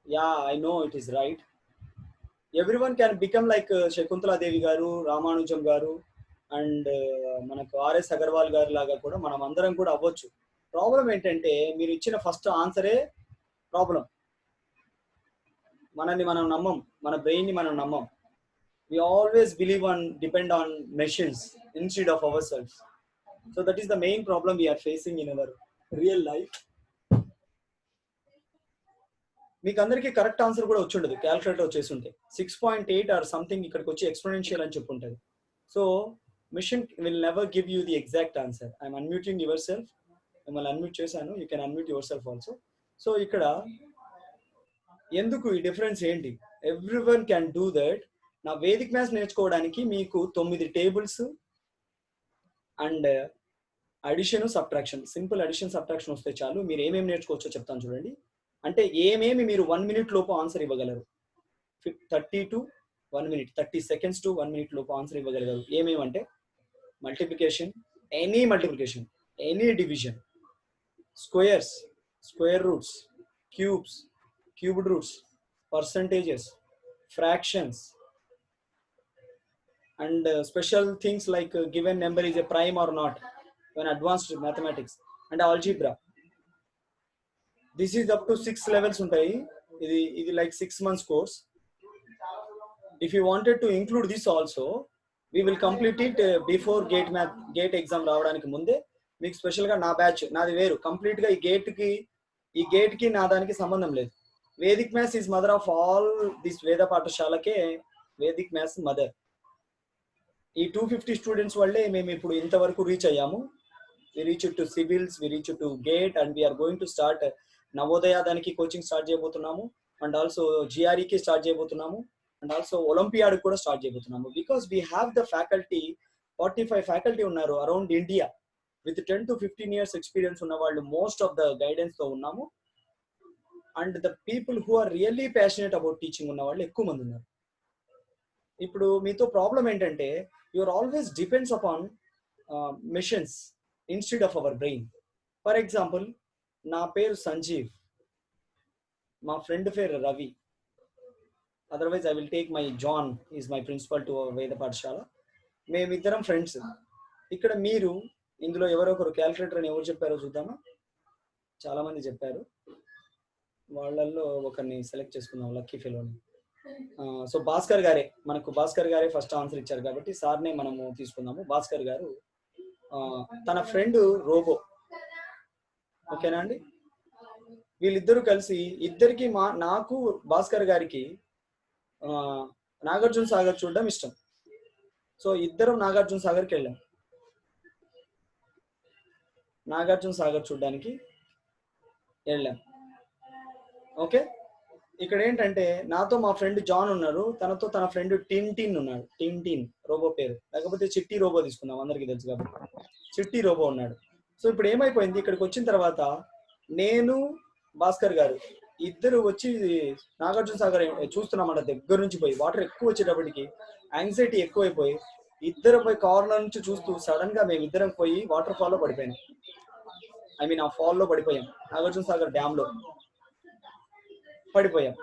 Yeah, I know it is right. Everyone can become like Shakuntala Devi garu, Ramanujam garu, and మనకు RS Agarwal గారు లాగా కూడా మనం అందరం కూడా అవ్వచ్చు. ప్రాబ్లం ఏంటంటే మీరు ఇచ్చిన ఫస్ట్ ఆన్సరే ప్రాబ్లం. మనల్ని మనం నమ్మం, మన బ్రెయిన్ని మనం నమ్మం. We always believe on depend on machines instead of ourselves. So that is the main problem we are facing in our real life. మీకు అందరికీ కరెక్ట్ ఆన్సర్ కూడా వచ్చి ఉండదు క్యాల్కులేటర్ వచ్చేసి ఉంటే. 6.8 ఆర్ సంథింగ్ ఇక్కడికి వచ్చి ఎక్స్పోనెన్షియల్ అని చెప్పి ఉంటుంది. So machine will never give you the exact answer. I'm unmuting yourself. మిమ్మల్ని అన్మ్యూట్ చేశాను, you can unmute yourself also. So ఇక్కడ ఎందుకు ఈ డిఫరెన్స్ ఏంటి? Everyone can do that. నా వేదిక్ మ్యాథ్స్ నేర్చుకోవడానికి మీకు 9 tables and addition subtraction, simple addition subtraction వస్తే చాలు. మీరు ఏమేమి నేర్చుకోవచ్చో చెప్తాను చూడండి. అంటే ఏమేమి మీరు 1 minute లోపు ఆన్సర్ ఇవ్వగలరు. 30 to 1 minute, 30 seconds to 1 minute లోపు ఆన్సర్ ఇవ్వగలరు. ఏమేమి అంటే multiplication, any division, squares, square roots, cubes, cubed roots, percentages, fractions, and special things like given number is a prime or not, even advanced mathematics and algebra. This is up to 6 levels ఉంటాయి. ఇది like 6 months course. If you wanted to include this also, we will complete it before gate exam రావడానికి ముందే. మీకు special గా నా batch, నాది వేరు complete గా. ఈ గేట్ కి నా దానికి సంబంధం లేదు. Vedic maths is mother of all this. వేద పాఠశాలకే వేదిక్ మ్యాథ్స్ మదర్. ఈ 250 స్టూడెంట్స్ వల్లే మేము ఇప్పుడు ఇంతవరకు రీచ్ అయ్యాము. we reach to civils, we reach to gate, and we are going to start Navodaya దానికి కోచింగ్ స్టార్ట్ చేయబోతున్నాము, అండ్ ఆల్సో జిఆర్ఈకి స్టార్ట్ చేయబోతున్నాము, అండ్ ఆల్సో ఒలింపియాడ్ కూడా స్టార్ట్ చేయబోతున్నాము. Because we have the faculty, 45 faculty ఉన్నారు around India with 10 to 15 years experience ఉన్న వాళ్ళు most of the guidance తో ఉన్నాము. And the people who are really passionate about teaching ఉన్న వాళ్ళు ఎక్కువ మంది ఉన్నారు. ఇప్పుడు మీతో ప్రాబ్లం ఏంటంటే your always depends upon missions instead of our brain. For example, నా పేరు సంజీవ్, మా ఫ్రెండ్ పేరు Ravi. Otherwise I will take my John is my principal to Veda Pathashala. మేమిద్దరం ఫ్రెండ్స్. ఇక్కడ మీరు ఇందులో ఎవరొకరు క్యాల్కులేటర్ అని ఎవరు చెప్పారో చూద్దామా? చాలా మంది చెప్పారు. వాళ్ళల్లో ఒకరిని సెలెక్ట్ చేసుకుందాం, లక్కీ ఫెలోని. సో భాస్కర్ గారే, మనకు భాస్కర్ గారే ఫస్ట్ ఆన్సర్ ఇచ్చారు కాబట్టి సార్నే మనము తీసుకుందాము. భాస్కర్ గారు తన ఫ్రెండ్ రోబో, ఓకేనా అండి? వీళ్ళిద్దరూ కలిసి, ఇద్దరికి నాకు భాస్కర్ గారికి నాగార్జున సాగర్ చూడడం ఇష్టం. సో ఇద్దరం నాగార్జున సాగర్కి వెళ్ళాం. నాగార్జున సాగర్ చూడడానికి వెళ్ళాం. ఓకే, ఇక్కడ ఏంటంటే నాతో మా ఫ్రెండ్ జాన్ ఉన్నారు, తనతో తన ఫ్రెండ్ టిన్ ఉన్నాడు. టిన్ రోబో పేరు, లేకపోతే చిట్టి రోబో తీసుకుందాం, అందరికి తెలుసు కాబట్టి చిట్టి రోబో ఉన్నాడు. సో ఇప్పుడు ఏమైపోయింది, ఇక్కడికి వచ్చిన తర్వాత నేను భాస్కర్ గారు ఇద్దరు వచ్చి నాగార్జున సాగర్ చూస్తున్నామంట. దగ్గర నుంచి పోయి వాటర్ ఎక్కువ వచ్చేటప్పటికి యాంగ్జైటీ ఎక్కువైపోయి ఇద్దరు పోయి కార్నర్ నుంచి చూస్తూ సడన్ గా మేము ఇద్దరం పోయి వాటర్ ఫాల్ లో పడిపోయాం. ఐ మీన్ ఆ ఫాల్ లో పడిపోయాం, నాగార్జున సాగర్ డ్యామ్ లో పడిపోయాం.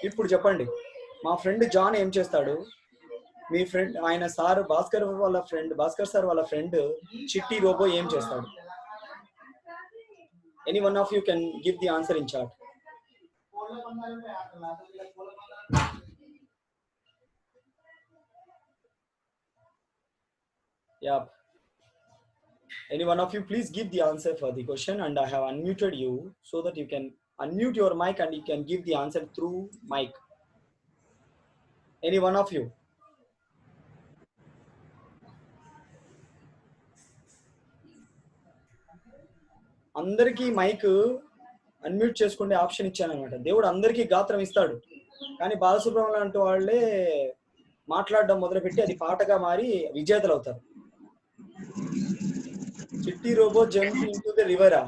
ఇప్పుడు చెప్పండి, మా ఫ్రెండ్ జాన్ ఏం చేస్తాడు? మీ ఫ్రెండ్ ఆయన సార్ భాస్కర్ సార్ వాళ్ళ ఫ్రెండ్ చిట్టి రోబో ఏం చేస్తాడు? Any one of you can give the answer in chat. Yeah, any one of you please give the answer for the question, and I have unmuted you so that you can unmute your mic and you can give the answer through mic. Any one of you? అందరికీ mic unmute చేసుకునే option ఇచ్చాను అనమాట. దేవుడు అందరికీ గాత్రం ఇస్తాడు, కానీ బాలసుబ్రహ్మణ్యం లాంటి వాళ్ళే మాట్లాడడం మొదలుపెట్టి అది పాటగా మారి విజేతలు అవుతారు. Chitti robot jump into the river.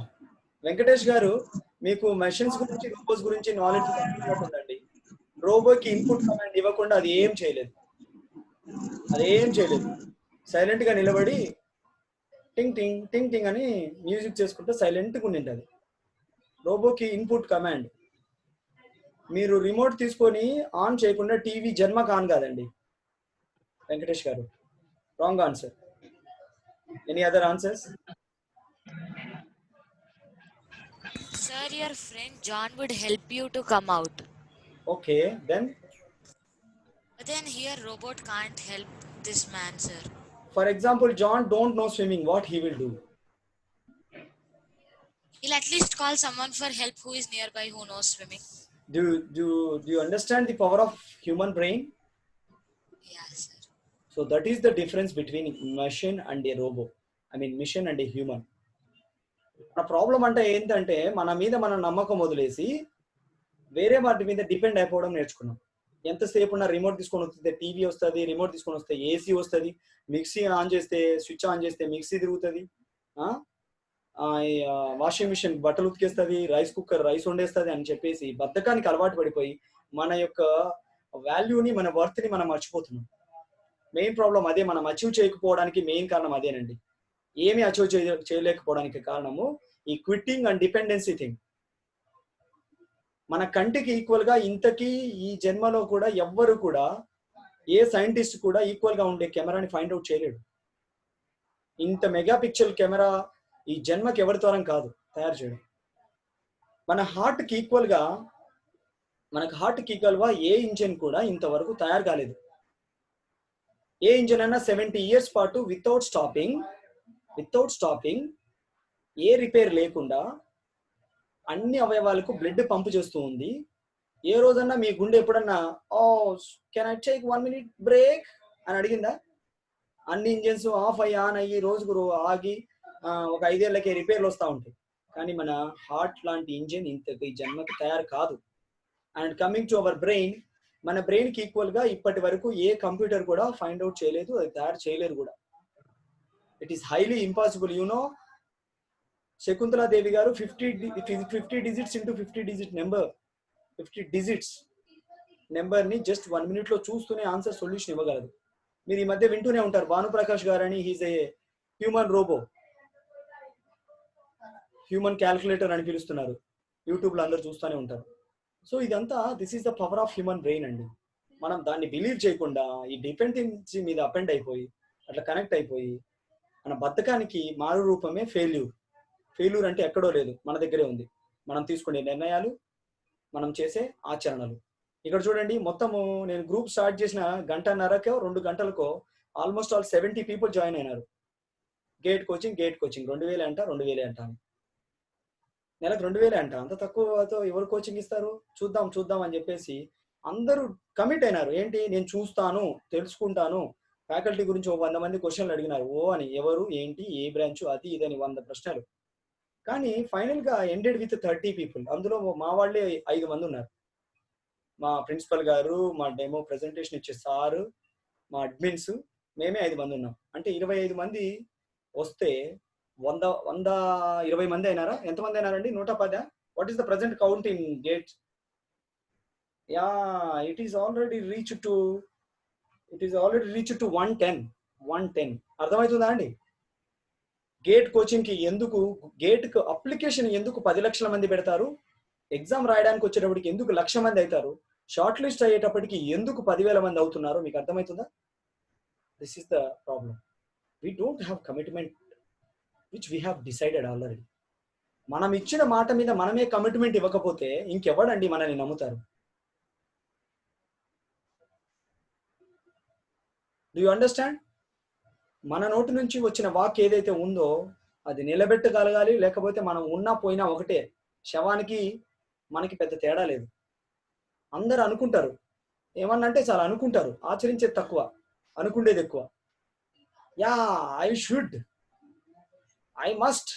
Venkatesh garu, మీకు మెషిన్స్ గురించి రోబోస్ గురించి నాలెడ్జ్ ఉందండి. రోబోకి ఇన్పుట్ కమాండ్ ఇవ్వకుండా అది ఏం చేయలేదు, సైలెంట్ గా నిలబడి టింగ్ టింగ్ టింగ్ టింగ్ అని మ్యూజిక్ చేసుకుంటూ సైలెంట్గా ఉండింది. అది రోబోకి ఇన్పుట్ కమాండ్. మీరు రిమోట్ తీసుకొని ఆన్ చేయకుండా టీవీ జన్మకు ఆన్ కాదండి. వెంకటేష్ గారు, wrong answer. Any other answers? Sir, your friend John would help you to come out. Okay, then? But then here robot can't help this man, sir. For example, John don't know swimming. What he will do? He'll at least call someone for help who is nearby who knows swimming. Do you understand the power of human brain? Yeah, sir. So that is the difference between machine and a robot. I mean, machine and a human. మన problem అంటే ఏంటంటే మన మీద మన నమ్మకం వదిలేసి వేరే వాటి మీద డిపెండ్ అయిపోవడం నేర్చుకున్నాం. ఎంతసేపు ఉన్న రిమోట్ తీసుకొని వస్తుంది, టీవీ వస్తుంది, రిమోట్ తీసుకొని వస్తే ఏసీ వస్తుంది, మిక్సీ ఆన్ చేస్తే స్విచ్ ఆన్ చేస్తే మిక్సీ తిరుగుతుంది, వాషింగ్ మిషన్ బట్టలు ఉతికేస్తుంది, రైస్ కుక్కర్ రైస్ వండేస్తుంది అని చెప్పేసి బద్ధకానికి అలవాటు పడిపోయి మన యొక్క వాల్యూని, మన వర్త్ని మనం మర్చిపోతున్నాం. మెయిన్ ప్రాబ్లం అదే. మనం అచీవ్ చేయకపోవడానికి మెయిన్ కారణం అదేనండి. ఏమి అచీవ్ చేయలేకపోవడానికి కారణము ఈ క్విట్టింగ్ అండ్ డిపెండెన్సీ థింగ్. మన కంటికి ఈక్వల్ గా ఇంతకీ ఈ జన్మలో కూడా ఎవ్వరు కూడా, ఏ సైంటిస్ట్ కూడా ఈక్వల్ గా ఉండే కెమెరాని ఫైండ్ అవుట్ చేయలేడు. ఇంత మెగా పిక్చర్ కెమెరా ఈ జన్మకి ఎవరి తరం కాదు తయారు చేయడం. మన హార్ట్ కి ఈక్వల్ గా, మనకు హార్ట్ కి ఈక్వల్ గా ఏ ఇంజన్ కూడా ఇంతవరకు తయారు కాలేదు. ఏ ఇంజన్ అన్నా 70 years పాటు వితౌట్ స్టాపింగ్ ఏ రిపేర్ లేకుండా అన్ని అవయవాలకు బ్లడ్ పంపు చేస్తూ ఉంది. ఏ రోజన్నా మీ గుండె ఎప్పుడన్నా can I take 1 minute break అని అడిగిందా? అన్ని ఇంజన్స్ ఆఫ్ అయ్యి ఆన్ అయ్యి రోజుకు ఆగి ఒక 5 ఏళ్ళకే రిపేర్లు వస్తూ ఉంటాయి. కానీ మన హార్ట్ లాంటి ఇంజిన్ ఇంతకు ఈ జన్మకి తయారు కాదు. And coming to our brain, మన బ్రెయిన్ కి ఈక్వల్ గా ఇప్పటి వరకు ఏ కంప్యూటర్ కూడా ఫైండ్ అవుట్ చేయలేదు, అది తయారు చేయలేరు కూడా. It is highly impossible. Shakuntala Devi garu 50 digits into 50 digit number, 50 digits number ని జస్ట్ 1 minute లో చూస్తూనే ఆన్సర్ సొల్యూషన్ ఇవ్వగలదు. మీరు ఈ మధ్య వింటూనే ఉంటారు, భానుప్రకాష్ గారు అని, he's a human robo, human calculator అని పిలుస్తున్నారు. యూట్యూబ్ లో అందరు చూస్తూనే ఉంటారు. సో ఇదంతా this is the power of human brain అండి. మనం దాన్ని బిలీవ్ చేయకుండా ఈ డిపెండెన్సీ మీద అపెండ్ అయిపోయి అట్లా కనెక్ట్ అయిపోయి మన బద్ధకానికి మారు రూపమే ఫెయిల్యూర్. ఫెయిల్యూర్ అంటే ఎక్కడో లేదు, మన దగ్గరే ఉంది. మనం తీసుకునే నిర్ణయాలు, మనం చేసే ఆచరణలు. ఇక్కడ చూడండి, మొత్తము నేను గ్రూప్ స్టార్ట్ చేసిన 1.5కో 2 గంటలకో ఆల్మోస్ట్ ఆల్ 70 people జాయిన్ అయినారు. గేట్ కోచింగ్ 2000 అంట, 2000 అంట అని. నెలకు 2000 అంట. అంత తక్కువతో ఎవరు కోచింగ్ ఇస్తారు? చూద్దాం అని చెప్పేసి అందరూ కమిట్ అయినారు. ఏంటి, నేను చూస్తాను, తెలుసుకుంటాను. ఫ్యాకల్టీ గురించి 100 మంది క్వశ్చన్లు అడిగినారు. అని ఎవరు, ఏంటి, ఏ బ్రాంచ్, అది ఇదని 100 ప్రశ్నలు. కానీ ఫైనల్ గా ఎండెడ్ విత్ 30 people. అందులో మా వాళ్ళే 5 మంది ఉన్నారు. మా ప్రిన్సిపల్ గారు, మా డెమో ప్రెజెంటేషన్ ఇచ్చే సారు, మా అడ్మిన్స్, మేమే 5 మంది ఉన్నాం. అంటే 25 మంది వస్తే 120 మంది అయినారా? ఎంతమంది అయినారండి? 110. What is the present count in gate? Yeah, it is already reach to 110. అర్థమవుతుందా అండి? గేట్ కోచింగ్ కి ఎందుకు, గేట్ కు అప్లికేషన్ ఎందుకు 10 లక్షల మంది పెడతారు? ఎగ్జామ్ రాయడానికి వచ్చేటప్పటికి ఎందుకు 1,00,000 మంది అవుతారు? షార్ట్ లిస్ట్ అయ్యేటప్పటికి ఎందుకు 10,000 మంది అవుతున్నారు? మీకు అర్థమవుతుందా? This is the problem. We don't have commitment which we have decided already. మనం ఇచ్చిన మాట మీద మనమే కమిట్మెంట్ ఇవ్వకపోతే ఇంకెవడండి మనల్ని నమ్ముతారు? Do you understand? మన నోటి నుంచి వచ్చిన వాక్ ఏదైతే ఉందో అది నిలబెట్టగలగాలి. లేకపోతే మనం ఉన్నా పోయినా ఒకటే. శవానికి మనకి పెద్ద తేడా లేదు. అందరు అనుకుంటారు, ఏమన్నా అంటే చాలా అనుకుంటారు, ఆచరించేది తక్కువ, అనుకుండేది ఎక్కువ. Yeah I should, I must,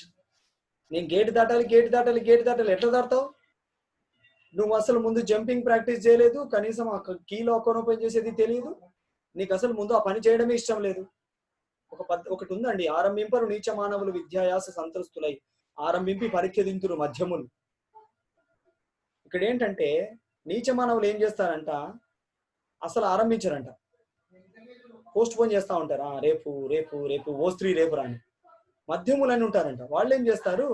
నేను గేట్ దాటాలి గేట్ దాటాలి గేట్ దాటాలి. ఎట్లా దాటావు? నువ్వు అసలు ముందు జంపింగ్ ప్రాక్టీస్ చేయలేదు, కనీసం ఆ కీ లాక్ ఓపెన్ చేసేది తెలియదు, నీకు అసలు ముందు ఆ పని చేయడమే ఇష్టం లేదు. ఒకటి ఉందండి, ఆరంభింపరు నీచ మానవులు విద్యాయాస సంతృస్తులై ఆరంభింపి పరీక్షదింతురు మధ్యములు. ఇక్కడ ఏంటంటే నీచ మానవులు ఏం చేస్తారంట, అసలు ఆరంభించారంట, పోస్ట్ పోన్ చేస్తా ఉంటారు. రేపు రేపు రేపు ఓ3 రేపు రాని. మధ్యములు అని ఉంటారంట, వాళ్ళు ఏం చేస్తారు,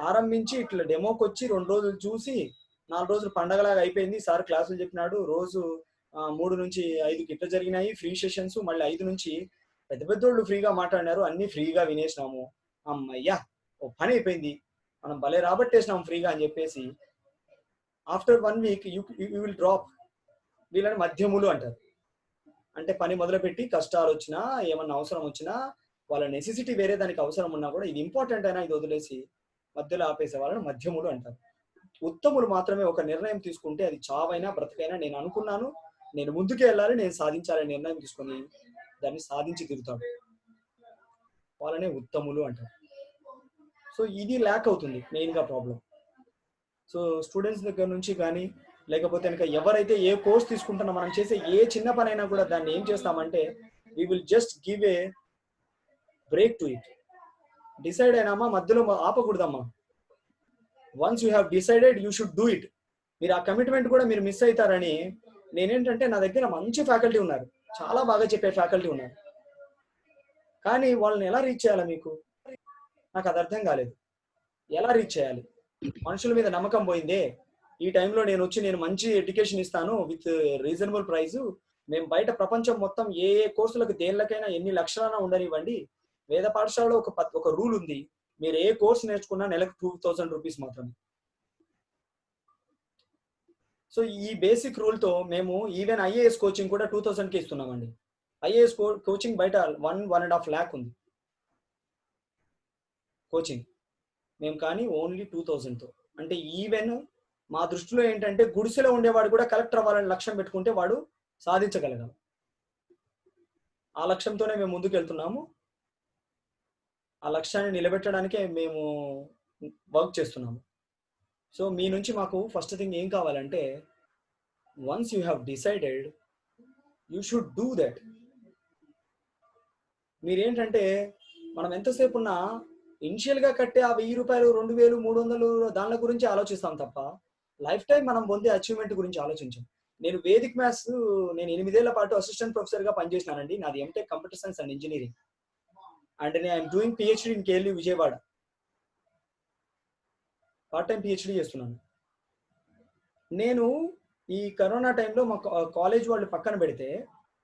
ఆరంభించి ఇట్లా డెమోకి వచ్చి 2 రోజులు చూసి 4 రోజులు పండగలాగా అయిపోయింది, సార్ క్లాసులు చెప్పినాడు, రోజు 3 నుంచి 5 ఇట్లా జరిగినాయి ఫ్రీ సెషన్స్, మళ్ళీ 5 నుంచి పెద్ద పెద్దోళ్ళు ఫ్రీగా మాట్లాడినారు, అన్ని ఫ్రీగా వినేసినాము, అమ్మయ్యా ఓ పని అయిపోయింది, మనం భలే రాబట్టేసినాం ఫ్రీగా అని చెప్పేసి after 1 week you will drop. వీళ్ళని మధ్యములు అంటారు. అంటే పని మొదలుపెట్టి కష్టాలు వచ్చినా, ఏమన్నా అవసరం వచ్చినా, వాళ్ళ నెసెసిటీ వేరే దానికి అవసరం ఉన్నా కూడా ఇది ఇంపార్టెంట్ అయినా ఇది వదిలేసి మధ్యలో ఆపేసే వాళ్ళని మధ్యములు అంటారు. ఉత్తములు మాత్రమే ఒక నిర్ణయం తీసుకుంటే అది చావైనా బ్రతికైనా నేను అనుకున్నాను, నేను ముందుకే వెళ్ళాలి, నేను సాధించాలని నిర్ణయం తీసుకొని దాన్ని సాధించి తిరుగుతాడు, వాళ్ళనే ఉత్తములు అంటారు. సో ఇది ల్యాక్ అవుతుంది మెయిన్ గా ప్రాబ్లం. సో స్టూడెంట్స్ దగ్గర నుంచి కానీ లేకపోతే కనుక ఎవరైతే ఏ కోర్స్ తీసుకుంటున్నా, మనం చేసే ఏ చిన్న పని అయినా కూడా దాన్ని ఏం చేస్తామంటే we will just give a break to it. Decide అయినామా మధ్యలో ఆపకూడదమ్మా. Once you have decided you should do it. మీరు ఆ కమిట్మెంట్ కూడా మీరు మిస్ అవుతారని నేనేంటంటే, నా దగ్గర మంచి ఫ్యాకల్టీ ఉన్నారు, చాలా బాగా చెప్పే ఫ్యాకల్టీ ఉన్నారు, కానీ వాళ్ళని ఎలా రీచ్ చేయాలా మీకు, నాకు అది అర్థం కాలేదు. ఎలా రీచ్ చేయాలి? మనుషుల మీద నమ్మకం పోయిందే. ఈ టైంలో నేను వచ్చి నేను మంచి ఎడ్యుకేషన్ ఇస్తాను విత్ రీజనబుల్ ప్రైస్, మేము బయట ప్రపంచం మొత్తం ఏ ఏ కోర్సులకు దేనికైనా ఎన్ని లక్షలైనా ఉండనివ్వండి, వేద పాఠశాలలో ఒక రూల్ ఉంది, మీరు ఏ కోర్స్ నేర్చుకున్నా నెలకు 2000 రూపీస్ మాత్రమే. సో ఈ బేసిక్ రూల్ తో మేము ఈవెన్ ఐఏఎస్ కోచింగ్ కూడా 2000కి ఇస్తున్నామండి. ఐఏఎస్ కోచింగ్ బయట 1.5 lakh ఉంది కోచింగ్, మేము కానీ ఓన్లీ 2000తో. అంటే ఈవెన్ మా దృష్టిలో ఏంటంటే, గుడిసెలో ఉండేవాడు కూడా కలెక్టర్ అవ్వాలని లక్ష్యం పెట్టుకుంటే వాడు సాధించగలగాలి. ఆ లక్ష్యంతోనే మేము ముందుకు వెళ్తున్నాము, ఆ లక్ష్యాన్ని నిలబెట్టడానికే మేము వర్క్ చేస్తున్నాము. సో మీ నుంచి మాకు ఫస్ట్ థింగ్ ఏం కావాలంటే, once you have decided you should do that. మీరేంటంటే, మనం ఎంతసేపు ఉన్నా ఇనిషియల్ గా కట్టే ఆ 1000 రూపాయలు 2000 300 దానిల గురించి ఆలోచిస్తాం తప్ప లైఫ్ టైం మనం పొందే అచీవ్మెంట్ గురించి ఆలోచించాం. నేను వేదిక్ మ్యాథ్స్ నేను 8 ఏళ్ల పాటు అసిస్టెంట్ ప్రొఫెసర్ గా పనిచేసినానండి. నాది MTech computer science and engineering, and నేను doing PhD in KLU Vijayawada, part time PhD చేస్తున్నాను. నేను ఈ కరోనా టైంలో మా కాలేజ్ వాళ్ళు పక్కన పెడితే,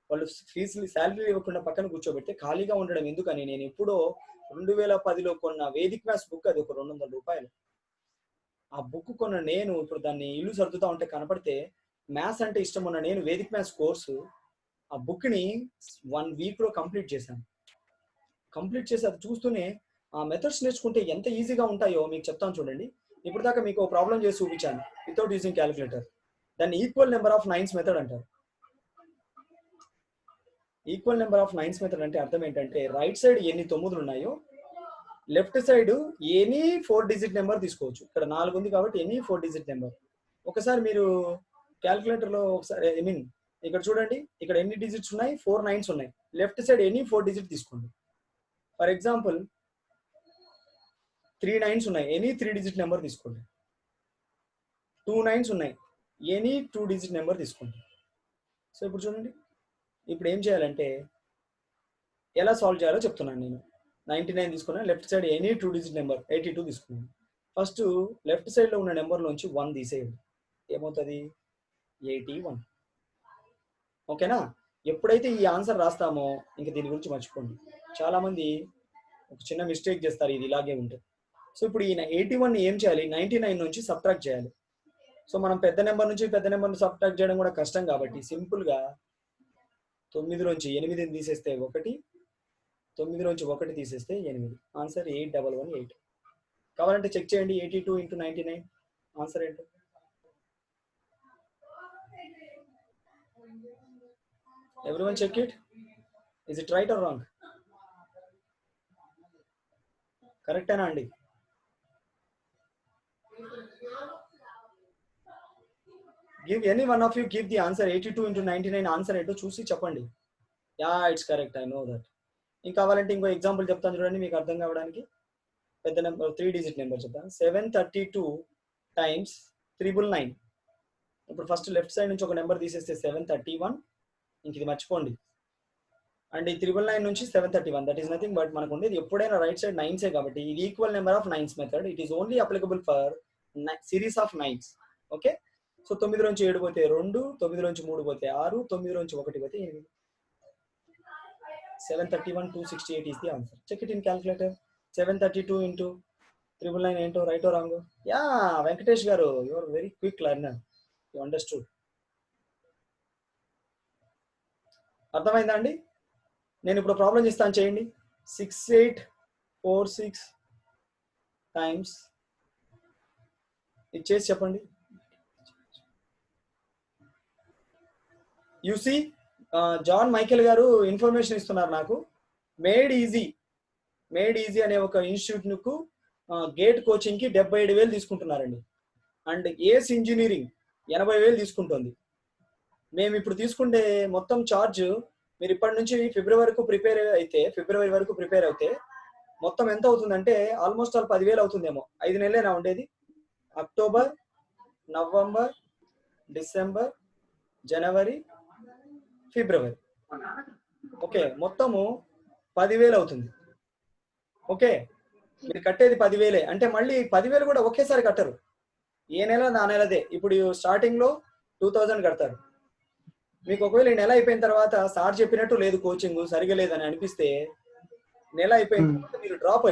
వాళ్ళు ఫీజు శాలరీ ఇవ్వకుండా పక్కన కూర్చోబెడితే ఖాళీగా ఉండడం ఎందుకని నేను ఎప్పుడో 2010లో కొన్న వేదిక్ మ్యాథ్స్ బుక్, అది ఒక 200 రూపాయలు. ఆ బుక్ కొన్న నేను ఇప్పుడు దాన్ని ఇల్లు సర్దుతా ఉంటే కనపడితే, మ్యాథ్స్ అంటే ఇష్టం ఉన్న నేను వేదిక్ మ్యాథ్స్ కోర్సు ఆ బుక్ ని 1 వీక్ లో కంప్లీట్ చేశాను. కంప్లీట్ చేసి అది చూస్తూనే ఆ మెథడ్స్ నేర్చుకుంటే ఎంత ఈజీగా ఉంటాయో మీకు చెప్తాను చూడండి. ఇప్పుడు దాకా మీకు ప్రాబ్లం చేసి చూపించాను వితౌట్ యూజింగ్ క్యాలిక్యులేటర్. దాన్ని equal number of nines method అంటారు. Equal number of nines method అంటే అర్థం ఏంటంటే, రైట్ సైడ్ ఎన్ని 9 ఉన్నాయో left side any 4 digit number తీసుకోవచ్చు. ఇక్కడ 4 ఉంది కాబట్టి ఎనీ 4 డిజిట్ నెంబర్. ఒకసారి మీరు క్యాలిక్యులేటర్ లో ఒకసారి ఇక్కడ చూడండి, ఇక్కడ ఎన్ని డిజిట్స్ ఉన్నాయి, 4 9s ఉన్నాయి. లెఫ్ట్ సైడ్ ఎనీ 4 డిజిట్ తీసుకోండి. ఫర్ ఎగ్జాంపుల్ 3 9s ఉన్నాయి, ఎనీ 3 డిజిట్ నెంబర్ తీసుకోండి. 2 9s ఉన్నాయి, ఎనీ 2 డిజిట్ నెంబర్ తీసుకోండి. సో ఇప్పుడు చూడండి, ఇప్పుడు ఏం చేయాలంటే ఎలా సాల్వ్ చేయాలో చెప్తున్నాను నేను. 99 తీసుకున్నాను, left side any 2 digit number 82 తీసుకున్నాను. ఫస్ట్ లెఫ్ట్ సైడ్ లో ఉన్న నెంబర్ లోంచి 1 తీసేయండి, ఏమవుతుంది 81. ఓకేనా? ఎప్పుడైతే ఈ ఆన్సర్ రాస్తామో ఇంకా దీని గురించి మర్చిపోండి. చాలా మంది ఒక చిన్న మిస్టేక్ చేస్తారు ఇది ఇలాగే ఉంటే. సో ఇప్పుడు ఈ 81 ఏం చేయాలి, 99 నుంచి సబ్ట్రాక్ట్ చేయాలి. సో మనం పెద్ద నెంబర్ నుంచి పెద్ద నెంబర్ సబ్ట్రాక్ట్ చేయడం కూడా కష్టం కాబట్టి సింపుల్ గా 9 నుంచి 8 తీసేస్తే 1, 9 నుంచి 1 తీసేస్తే 8. ఆన్సర్ 8118. కావాలంటే చెక్ చేయండి, 82 × 99 ఆన్సర్ ఏంటో. Everyone check it. Is it right or wrong? Correct ana andi? Give any one of you give the answer 82 into 99 answer ఏంటో చూసి చెప్పండి. Yeah, it's correct. I know that. ఇంకా కావాలంటే ఇంకో ఎగ్జాంపుల్ చెప్తాను చూడండి మీకు అర్థం కావడానికి. పెద్ద నెంబర్ 3 డిజిట్ నెంబర్ చెప్తాను. 732 టైమ్స్ 999. ఇప్పుడు ఫస్ట్ లెఫ్ట్ సైడ్ నుంచి ఒక నెంబర్ తీసేస్తే 731. ఇంక ఇది మర్చిపోండి. అండ్ ఈ 999 నుంచి 731 దట్ ఈస్ నథింగ్ బట్ మనకు ఉండేది ఎప్పుడైనా రైట్ సైడ్ 9సే కాబట్టి ఇది equal number of 9s method. It is only applicable for series of 9s. Okay, so 9 నుంచి 7 పోతే 2, 9 నుంచి 3 పోతే 6, 9 నుంచి 1 పోతే 8. 731 268 is the answer. Check it in calculator. 732 into 999 ఏంటో right or wrong? Yeah Venkatesh garu, you are very quick learner. You understood. అర్థమైందా అండి? నేను ఇప్పుడు ప్రాబ్లం చేస్తాను, చేయండి. 6846 టైమ్స్ ఇది చేసి చెప్పండి. యు సీ జాన్ మైకేల్ గారు ఇన్ఫర్మేషన్ ఇస్తున్నారు నాకు. మేడ్ ఈజీ అనే ఒక ఇన్స్టిట్యూట్ కు గేట్ కోచింగ్ కి 77,000 తీసుకుంటున్నారండి. అండ్ ఏస్ ఇంజనీరింగ్ 80,000 తీసుకుంటుంది. మేము ఇప్పుడు తీసుకుంటే మొత్తం ఛార్జ్, మీరు ఇప్పటి నుంచి ఫిబ్రవరి వరకు ప్రిపేర్ అయితే మొత్తం ఎంత అవుతుందంటే ఆల్మోస్ట్ 10,000 అవుతుందేమో. 5 నెలలేనా ఉండేది? అక్టోబర్, నవంబర్, డిసెంబర్, జనవరి, ఫిబ్రవరి. ఓకే, మొత్తము 10,000 అవుతుంది. ఓకే, మీరు కట్టేది 10,000 అంటే మళ్ళీ 10,000 కూడా ఒకేసారి కట్టరు. ఏ నెల నా నెలదే. ఇప్పుడు స్టార్టింగ్ లో 2,000 కడతారు. మీకు ఒకవేళ ఈ నెల అయిపోయిన తర్వాత సార్ చెప్పినట్టు లేదు, కోచింగ్ సరిగా లేదని అనిపిస్తే నెల అయిపోయిన తర్వాత మీరు డ్రాప్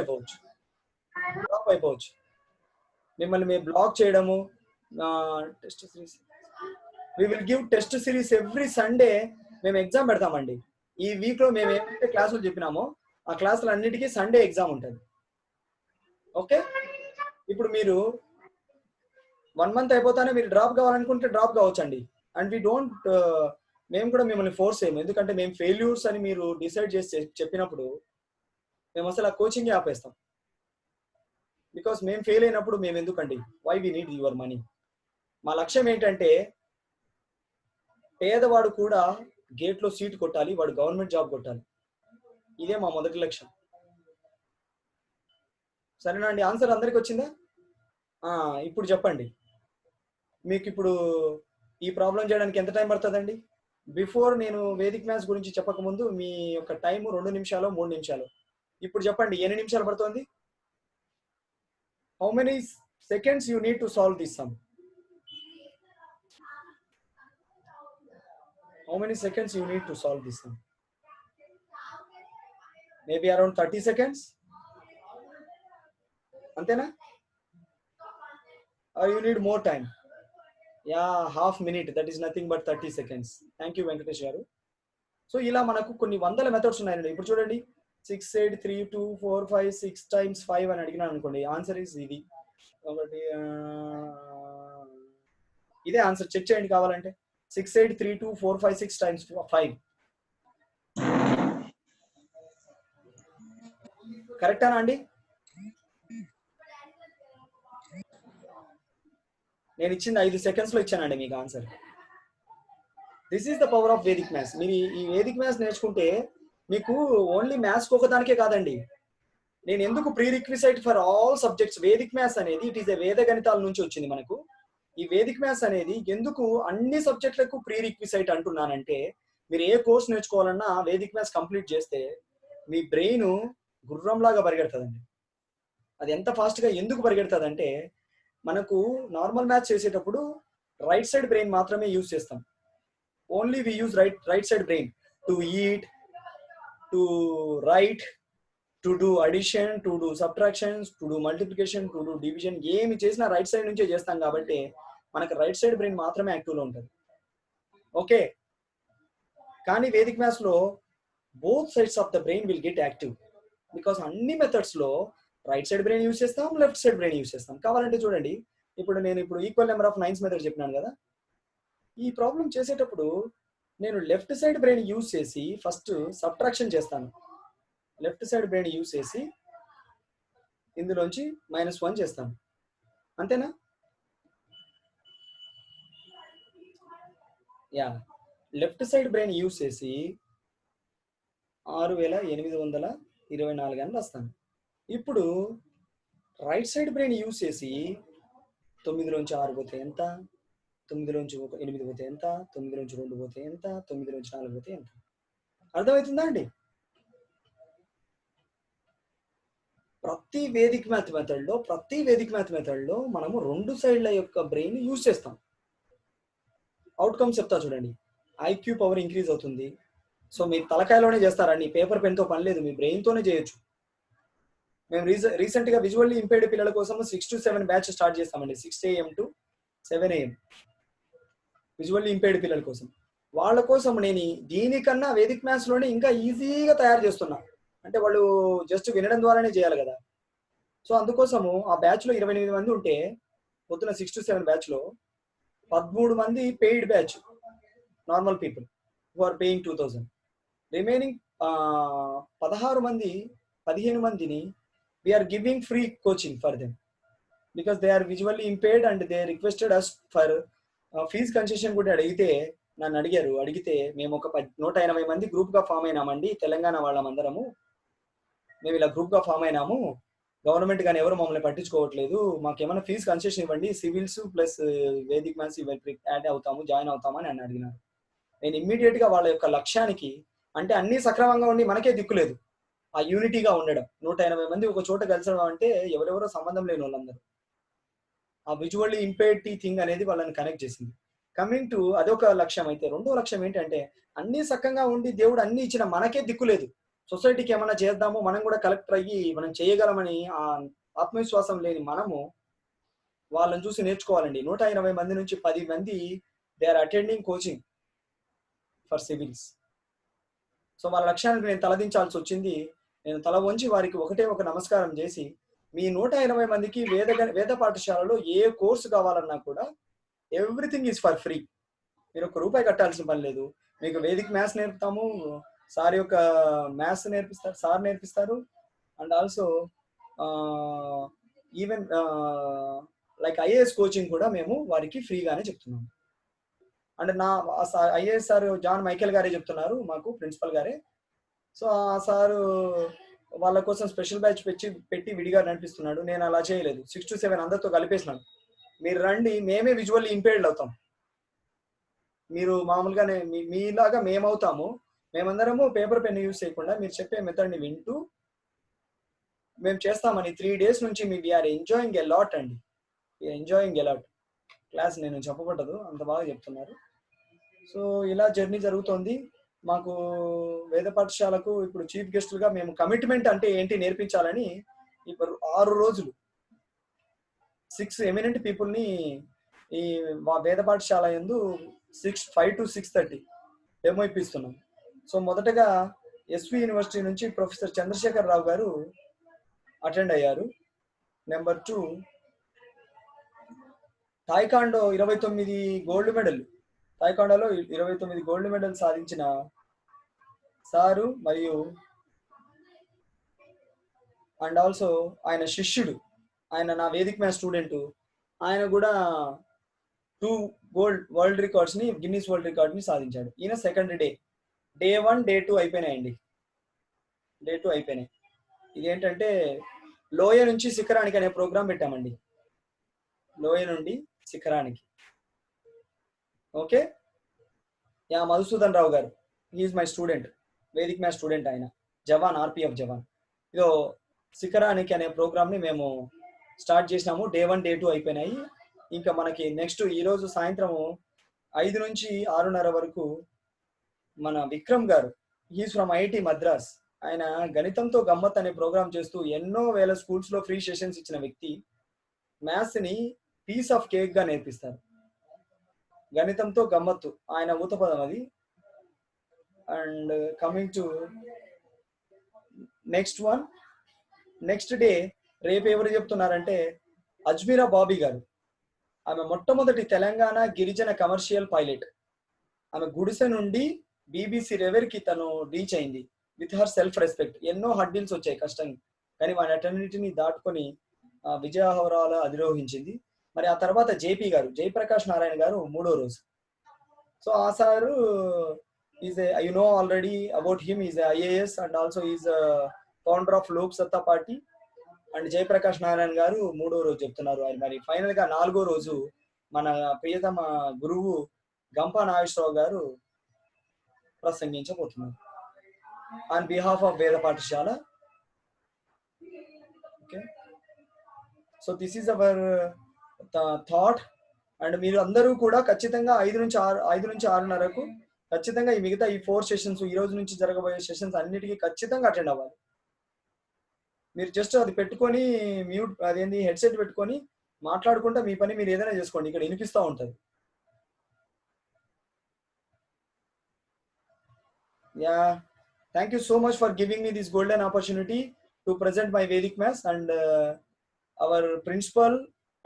అయిపోవచ్చు. మిమ్మల్ని మేము బ్లాక్ చేయడము, test series we will give test series every Sunday. మేము ఎగ్జామ్ పెడతామండి. ఈ వీక్ లో మేము ఏమైతే క్లాసులు చెప్పినామో ఆ క్లాసులు అన్నిటికీ సండే ఎగ్జామ్ ఉంటుంది. ఓకే, ఇప్పుడు మీరు 1 మంత్ అయిపోతానే మీరు డ్రాప్ కావాలనుకుంటే డ్రాప్ కావచ్చండి. అండ్ వి డోంట్, మేము కూడా మిమ్మల్ని ఫోర్స్ చేయము. ఎందుకంటే మేము ఫెయిల్యూర్స్ అని మీరు డిసైడ్ చేసి చెప్పినప్పుడు మేము అసలు ఆ కోచింగ్ ఆపేస్తాం. బికాస్ మేము ఫెయిల్ అయినప్పుడు మేము ఎందుకండి, why we need your money. మా లక్ష్యం ఏంటంటే పేదవాడు కూడా గేట్ లో సీట్ కొట్టాలి, వాడు గవర్నమెంట్ జాబ్ కొట్టాలి. ఇదే మా మొదటి లక్ష్యం. సరేనా అండి? ఆన్సర్ అందరికి వచ్చిందా? ఇప్పుడు చెప్పండి, మీకు ఇప్పుడు ఈ ప్రాబ్లం చేయడానికి ఎంత టైం పడుతుందండి? బిఫోర్ నేను వేదిక్ మ్యాథ్స్ గురించి చెప్పకముందు మీ యొక్క టైం 2 నిమిషాలు 3 నిమిషాలు. ఇప్పుడు చెప్పండి ఎన్ని నిమిషాలు పడుతుంది? How many seconds you need to solve this some? How many seconds you need to solve this sum? Maybe around 30 seconds. Antena? Or you need more time? Yeah, half minute. That is nothing but 30 seconds. Thank you, Venkatesh garu. So ఇలా మనకు కొన్ని వందల methods ఉన్నాయండి. ఇప్పుడు చూడండి 6 8 3 2 4 5 6 times 5 అని అడిగినాను అనుకోండి, answer is ఇది. ఒకటి ఇదే ఆన్సర్. చెక్ చేయండి కావాలంటే. 6 8 3 2 4 5 6 times 5. కరెక్టేనా అండి? నేను ఇచ్చింది 5 సెకండ్స్ లో ఇచ్చానండి మీకు answer. This is the power of Vedic maths. మీరు ఈ వేదిక్ మ్యాథ్స్ నేర్చుకుంటే మీకు ఓన్లీ మ్యాథ్స్ ఒకదానికే కాదండి. నేను ఎందుకు prerequisite for all subjects Vedic maths అనేది, ఇట్ ఈస్ ఏ వేద గణితాల నుంచి వచ్చింది మనకు. ఈ వేదిక్ మ్యాథ్స్ అనేది ఎందుకు అన్ని సబ్జెక్టులకు ప్రీ రిక్విసైట్ అంటున్నానంటే, మీరు ఏ కోర్స్ నేర్చుకోవాలన్నా వేదిక్ మ్యాథ్స్ కంప్లీట్ చేస్తే మీ బ్రెయిన్ గుర్రంలాగా పరిగెడుతుందండి. అది ఎంత ఫాస్ట్ గా ఎందుకు పరిగెడుతుంది అంటే, మనకు నార్మల్ మ్యాథ్స్ చేసేటప్పుడు రైట్ సైడ్ బ్రెయిన్ మాత్రమే యూజ్ చేస్తాం. Only we use right side brain to eat, to write, to do addition, to do subtractions, to do multiplication, to do division. ఏమి చేసినా రైట్ సైడ్ నుంచే చేస్తాం కాబట్టి మనకు రైట్ సైడ్ బ్రెయిన్ మాత్రమే active లో ఉంటుంది. ఓకే, కానీ వేదిక్ మ్యాథ్స్ లో both sides of the brain will get active. Because అన్ని మెథడ్స్ లో రైట్ సైడ్ బ్రెయిన్ యూజ్ చేస్తాం, లెఫ్ట్ సైడ్ బ్రెయిన్ యూజ్ చేస్తాం. కావాలంటే చూడండి, ఇప్పుడు నేను equal number of 9s method చెప్పినాను కదా. ఈ ప్రాబ్లం చేసేటప్పుడు నేను లెఫ్ట్ సైడ్ బ్రెయిన్ యూజ్ చేసి ఫస్ట్ సబ్ట్రాక్షన్ చేస్తాను. లెఫ్ట్ సైడ్ బ్రెయిన్ యూజ్ చేసి ఇందులోంచి -1 చేస్తాను. అంతేనా? Yeah, left side brain use చేసి 6824 అని రాస్తాను. ఇప్పుడు రైట్ సైడ్ బ్రెయిన్ యూజ్ చేసి 9లోంచి 6 పోతే ఎంత, 9లోంచి 8 పోతే ఎంత, 9లోంచి 2 పోతే ఎంత, 9లోంచి 4 పోతే ఎంత. అర్థమవుతుందా అండి? ప్రతి వేదిక్ మ్యాథ్ మెథడ్లో మనము 2 సైడ్ల యొక్క బ్రెయిన్ యూజ్ చేస్తాం. అవుట్కమ్ చెప్తా చూడండి. ఐక్యూ పవర్ ఇంక్రీజ్ అవుతుంది. సో మీ తలకాయలోనే చేస్తారండి, పేపర్ పెన్తో పని లేదు, మీ బ్రెయిన్తోనే చేయొచ్చు. మేము రీసెంట్గా విజువల్లీ ఇంపేర్డ్ పిల్లల కోసం 6 to 7 బ్యాచ్ స్టార్ట్ చేస్తామండి. 6 AM to 7 AM visually impaired పిల్లల కోసం. వాళ్ళ కోసం నేను దీనికన్నా వేదిక్ మ్యాథ్స్లోనే ఇంకా ఈజీగా తయారు చేస్తున్నా. అంటే వాళ్ళు జస్ట్ వినడం ద్వారానే చేయాలి కదా. సో అందుకోసము ఆ బ్యాచ్లో 28 మంది ఉంటే పొద్దున 6 to 7 బ్యాచ్లో 13 మంది paid batch, normal people who are paying 2000. Remaining 15 మందిని we're giving free coaching for them because they are visually impaired and they requested us for fees concession కూడా నన్ను అడిగితే మేము ఒక 180 మంది గ్రూప్గా ఫామ్ అయినామండి, తెలంగాణ వాళ్ళమందరము మేము ఇలా గ్రూప్గా ఫామ్ అయినాము, గవర్నమెంట్ కానీ ఎవరు మమ్మల్ని పట్టించుకోవట్లేదు, మాకేమైనా ఫీజు కన్సెషన్ ఇవ్వండి, civils plus Vedic maths add అవుతాము, జాయిన్ అవుతామని నన్ను అడిగినారు. నేను ఇమ్మీడియట్గా వాళ్ళ యొక్క లక్ష్యానికి, అంటే అన్నీ సక్రమంగా ఉండి మనకే దిక్కులేదు, ఆ యూనిటీగా ఉండడం, 180 మంది ఒక చోట కలిసడం అంటే ఎవరెవరో సంబంధం లేని వాళ్ళందరూ, ఆ విజువల్లీ ఇంపేర్డ్ థింగ్ అనేది వాళ్ళని కనెక్ట్ చేసింది. కమింగ్ టు అదొక లక్ష్యం. అయితే రెండో లక్ష్యం ఏంటంటే అన్నీ సక్కంగా ఉండి దేవుడు అన్ని ఇచ్చిన మనకే దిక్కులేదు, సొసైటీకి ఏమైనా చేద్దాము, మనం కూడా కలెక్టర్ అయ్యి మనం చేయగలమని ఆ ఆత్మవిశ్వాసం లేని మనము వాళ్ళని చూసి నేర్చుకోవాలండి. 180 మంది నుంచి 10 మంది they are attending coaching for civils. So వాళ్ళ లక్ష్యానికి నేను తలదించాల్సి వచ్చింది. నేను తల వంచి వారికి ఒకటే ఒక నమస్కారం చేసి, మీ 180 మందికి వేద పాఠశాలలో ఏ కోర్సు కావాలన్నా కూడా ఎవ్రీథింగ్ ఈజ్ ఫర్ ఫ్రీ. మీరు ₹1 కట్టాల్సిన పని లేదు. మీకు వేదిక్ మ్యాథ్స్ నేర్పుతాము, సార్ యొక్క మ్యాథ్స్ నేర్పిస్తారు and also even like IAS coaching కూడా మేము వారికి ఫ్రీగానే చెప్తున్నాము. అంటే నా ఐఏఎస్ సార్ జాన్ మైకేల్ గారే చెప్తున్నారు మాకు, ప్రిన్సిపల్ గారే. సో ఆ సారు వాళ్ళ కోసం స్పెషల్ బ్యాచ్ పెట్టి విడిగా నడిపిస్తున్నాడు. నేను అలా చేయలేదు, 6 to 7 అందరితో కలిపేసినాను. మీరు రండి, మేమే విజువల్లీ ఇంపేర్డ్ అవుతాం, మీరు మామూలుగానే మీలాగా మేమవుతాము. మేమందరము పేపర్ పెన్ యూజ్ చేయకుండా మీరు చెప్పే మెథడ్ని వింటూ మేము చేస్తామని 3 days నుంచి వీఆర్ ఎంజాయింగ్ ఎ లాట్ అండి, ఎంజాయింగ్ ఎ లాట్. క్లాస్ నేను చెప్పబడ్డదు, అంత బాగా చెప్తున్నారు. సో ఇలా జర్నీ జరుగుతోంది. మాకు వేద పాఠశాలకు ఇప్పుడు చీఫ్ గెస్టులుగా మేము కమిట్మెంట్ అంటే ఏంటి నేర్పించాలని ఇప్పుడు 6 రోజులు 6 ఎమినెంట్ పీపుల్ని ఈ వేద పాఠశాల యందు 5 to 6:30 డెమో ఇప్పిస్తున్నాం. సో మొదటగా ఎస్వి యూనివర్సిటీ నుంచి ప్రొఫెసర్ చంద్రశేఖర్ రావు గారు అటెండ్ అయ్యారు. నెంబర్ 2 తాయికాండో 29 గోల్డ్ మెడల్, తాయికాండోలో 29 గోల్డ్ మెడల్ సాధించిన సారు మరియు అండ్ ఆల్సో ఆయన శిష్యుడు, ఆయన నా వేదిక్ మ్యాథ్స్ స్టూడెంట్, ఆయన కూడా 2 వరల్డ్ రికార్డ్స్ ని, గిన్నీస్ వరల్డ్ రికార్డ్ ని సాధించాడు. ఈయన సెకండ్ డే 1, Day 2 అయిపోయినాయండి. Day 2 అయిపోయినాయి. ఇదేంటంటే లోయ నుంచి శిఖరానికి అనే ప్రోగ్రాం పెట్టామండి, లోయ నుండి శిఖరానికి. ఓకే, యా మధుసూదన్ రావు గారు, he's my student, Vedic maths student, ఆయన జవాన్, RPF జవాన్. ఇదో శిఖరానికి అనే ప్రోగ్రామ్ని మేము స్టార్ట్ చేసినాము. Day 1, Day 2 అయిపోయినాయి. ఇంకా మనకి నెక్స్ట్ ఈరోజు సాయంత్రము 5 నుంచి 6:30 వరకు మన విక్రమ్ గారు, హీస్ ఫ్రమ్ IIT మద్రాస్, ఆయన గణితంతో గమ్మత్ అనే ప్రోగ్రామ్ చేస్తూ ఎన్నో వేల స్కూల్స్లో ఫ్రీ సెషన్స్ ఇచ్చిన వ్యక్తి, మ్యాథ్స్ని పీస్ ఆఫ్ కేక్ గా నేర్పిస్తారు. గణితంతో గమ్మత్తు ఆయన ఊతపదం అది. And coming to next day రేపు ఎవరు చెప్తున్నారంటే అజ్మీరా బాబీ గారు. ఆమె మొట్టమొదటి తెలంగాణ గిరిజన కమర్షియల్ పైలట్. ఆమె గుడిసె నుండి బీబీసీ రెవెర్ కి తను రీచ్ అయింది విత్ హర్ సెల్ఫ్ రెస్పెక్ట్. ఎన్నో హడ్డిల్స్ వచ్చాయి కష్టం, కానీ వాటన్నిటిని దాటుకొని విజయహోరాల అధిరోహించింది. మరి ఆ తర్వాత జేపీ గారు, జయప్రకాష్ నారాయణ గారు మూడో రోజు. సో ఆ sir is you know already about him, is IAS and also is founder of Lok సత్తా పార్టీ. అండ్ జయప్రకాష్ నారాయణ గారు మూడో రోజు చెప్తున్నారు. మరి ఫైనల్ గా నాలుగో రోజు మన ప్రియతమ గురువు గంపా నాగేశ్వరరావు గారు ప్రసంగించబోతున్నారు ఆన్ బిహాఫ్ ఆఫ్ వేద పాఠశాల. Okay, so this is our thought. And మీరు అందరూ కూడా ఖచ్చితంగా 5 నుంచి 6:30కు ఖచ్చితంగా ఈ మిగతా ఈ 4 సెషన్స్, ఈ రోజు నుంచి జరగబోయే సెషన్స్ అన్నిటికీ ఖచ్చితంగా అటెండ్ అవ్వాలి. మీరు జస్ట్ అది పెట్టుకొని మ్యూట్, అదేంటి హెడ్సెట్ పెట్టుకొని మాట్లాడుకుంటా మీ పని మీరు ఏదైనా చేసుకోండి, ఇక్కడ వినిపిస్తూ ఉంటుంది. Yeah, thank you so much for giving me this golden opportunity to present my Vedic Maths. And our principal,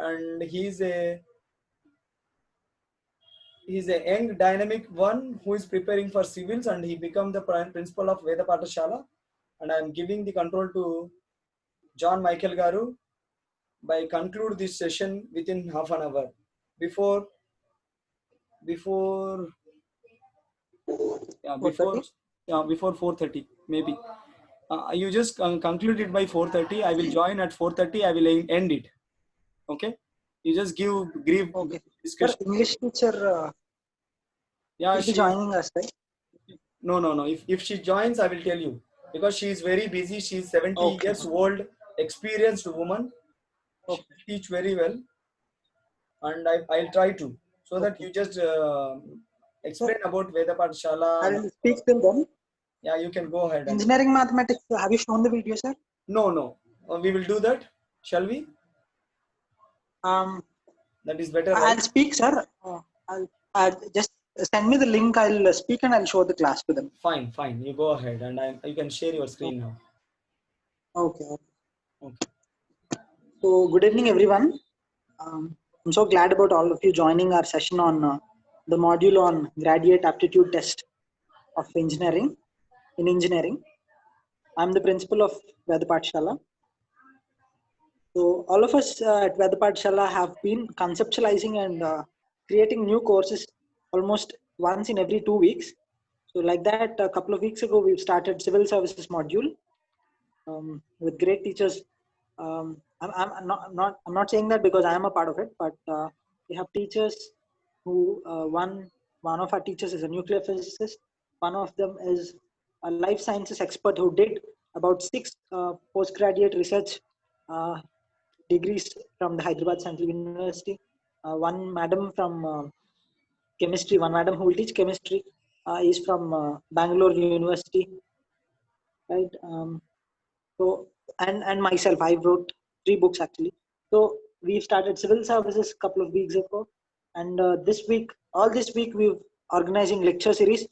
and he's a young dynamic one who is preparing for civils, and he become the principal of Veda Pathashala. And I am giving the control to John Michael Garu by conclude this session within half an hour before 4:30 maybe. You just conclude it by 4:30. I will join at 4:30. I will end it. Okay, you just give Okay. discussion. Sir, English teacher Yeah, will be joining us, right? No. If she joins, I will tell you, because she is very busy. She is 70 Okay. years old, experienced woman. She Okay. teach very well, and I'll try to, so that you just explain about Veda Pathshala. I will speak till then. Yeah, you can go ahead. Engineering mathematics, have you shown the video, sir? No. We will do that. Shall we? That is better. I'll Right? speak, sir. I'll just send me the link. I'll speak and I'll show the class to them. Fine. You go ahead, and you can share your screen now. Okay. So, good evening, everyone. I'm so glad about all of you joining our session on the module on graduate aptitude test of engineering. In engineering, I'm the principal of Veda Pathshala. So all of us at Veda Pathshala have been conceptualizing and creating new courses almost once in every 2 weeks. So like that, a couple of weeks ago, we've started civil services module with great teachers. I'm not saying that because I am a part of it, but we have teachers who one of our teachers is a nuclear physicist. One of them is a life sciences expert who did about 6 postgraduate research degrees from the Hyderabad Central University. One madam from chemistry, one madam who will teach chemistry is from Bangalore University, right? So and myself, I wrote 3 books actually. So we started civil services a couple of weeks ago, and this week, we've organizing lecture series.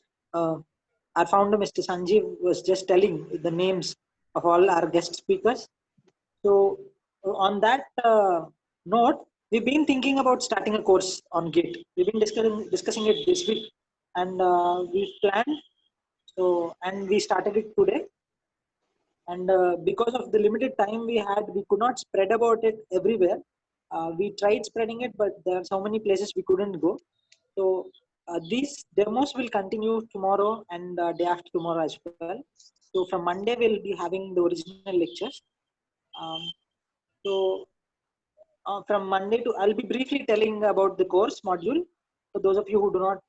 Our founder, Mr. Sanjeev, was just telling the names of all our guest speakers. So on that note, we've been thinking about starting a course on Git. We've been discussing it this week, and we've planned. So, and we started it today. And because of the limited time we had, we could not spread about it everywhere. We tried spreading it, but there are so many places we couldn't go. So these demos will continue tomorrow and day after tomorrow as well. So from Monday, we'll be having the original lectures. From Monday to, I'll be briefly telling about the course module for those of you who do not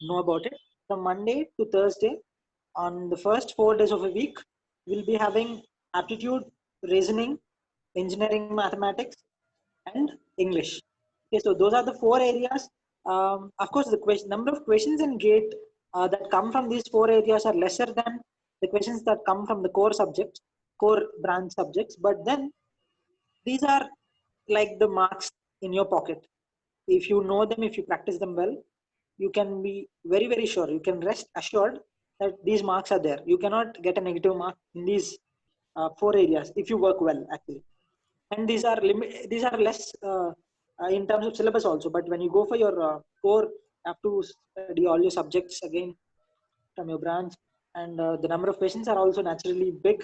know about it. From Monday to Thursday, on the first 4 days of a week, we'll be having aptitude, reasoning, engineering mathematics, and English. Okay, so those are the 4 areas. Of course, the number of questions in GATE that come from these 4 areas are lesser than the questions that come from the core subjects, core branch subjects. But then these are like the marks in your pocket. If you know them, if you practice them well, you can be very, very sure. You can rest assured that these marks are there. You cannot get a negative mark in these 4 areas if you work well, actually. And these are less in terms of syllabus also. But when you go for your core have to study all your subjects again from your branch, and the number of questions are also naturally big,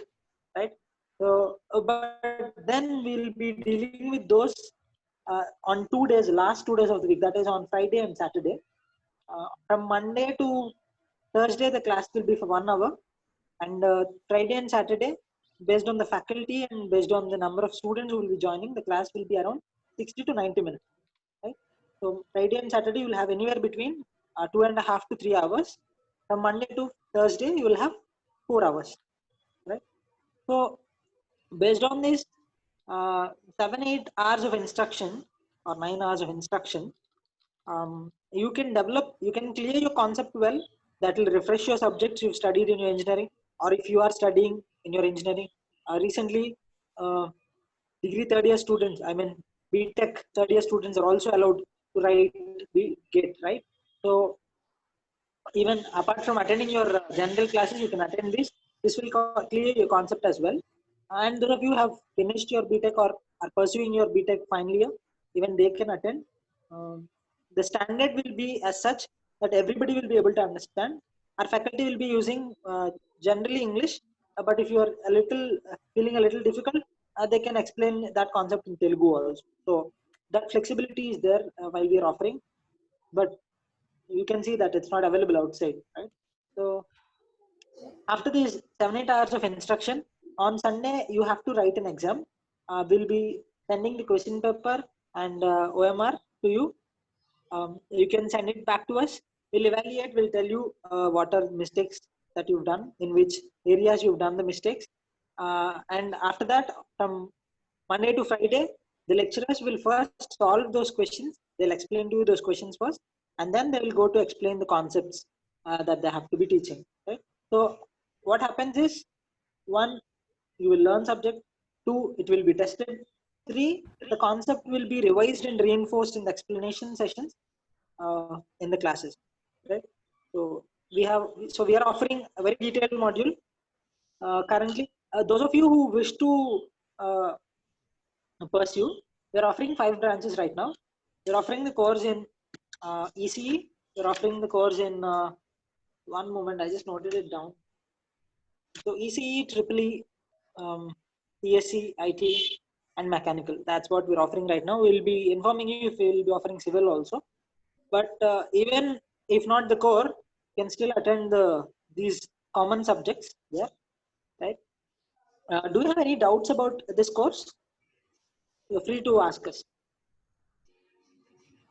right? So, but then we'll be dealing with those on 2 days, last 2 days of the week, that is on Friday and Saturday. From Monday to Thursday, the class will be for 1 hour, and Friday and Saturday, based on the faculty and based on the number of students who will be joining, the class will be around 60 to 90 minutes, right? So Friday and Saturday, you will have anywhere between 2.5 to 3 hours. From Monday to Thursday, you will have 4 hours, right? So based on this 7-8 hours of instruction or 9 hours of instruction, you can clear your concept well. That will refresh your subjects you've studied in your engineering, or if you are studying in your engineering. Recently, degree third year students, I mean BTech third year students, are also allowed to write GATE, right? So even apart from attending your general classes, you can attend this. This will clear your concept as well. And those of you who have finished your BTech or are pursuing your BTech final year, even they can attend. The standard will be as such that everybody will be able to understand. Our faculty will be using generally English, but if you are a little feeling a little difficult, they can explain that concept in Telugu also. So that flexibility is there while we are offering, but you can see that it's not available outside, right? So after these 7-8 hours of instruction, on Sunday you have to write an exam. We'll be sending the question paper and OMR to you. You can send it back to us. We'll evaluate. We'll tell you what are mistakes that you've done, in which areas you've done the mistakes. And after that, from Monday to Friday, the lecturers will first solve those questions. They'll explain to you those questions first, and then they will go to explain the concepts that they have to be teaching. Right? So what happens is, 1, you will learn subject. 2, it will be tested. 3, the concept will be revised and reinforced in the explanation sessions in the classes, right? So we are offering a very detailed module currently. Those of you who wish to pursue, we are offering 5 branches right now. We're offering the course in ECE. We're offering the course in one moment, I just noted it down. So ECE, EEE, ESC, IT, and mechanical. That's what we're offering right now. We'll be informing you if we'll be offering civil also. But even if not the core, you can still attend these common subjects. Yeah, right. Do you have any doubts about this course? You're free to ask us.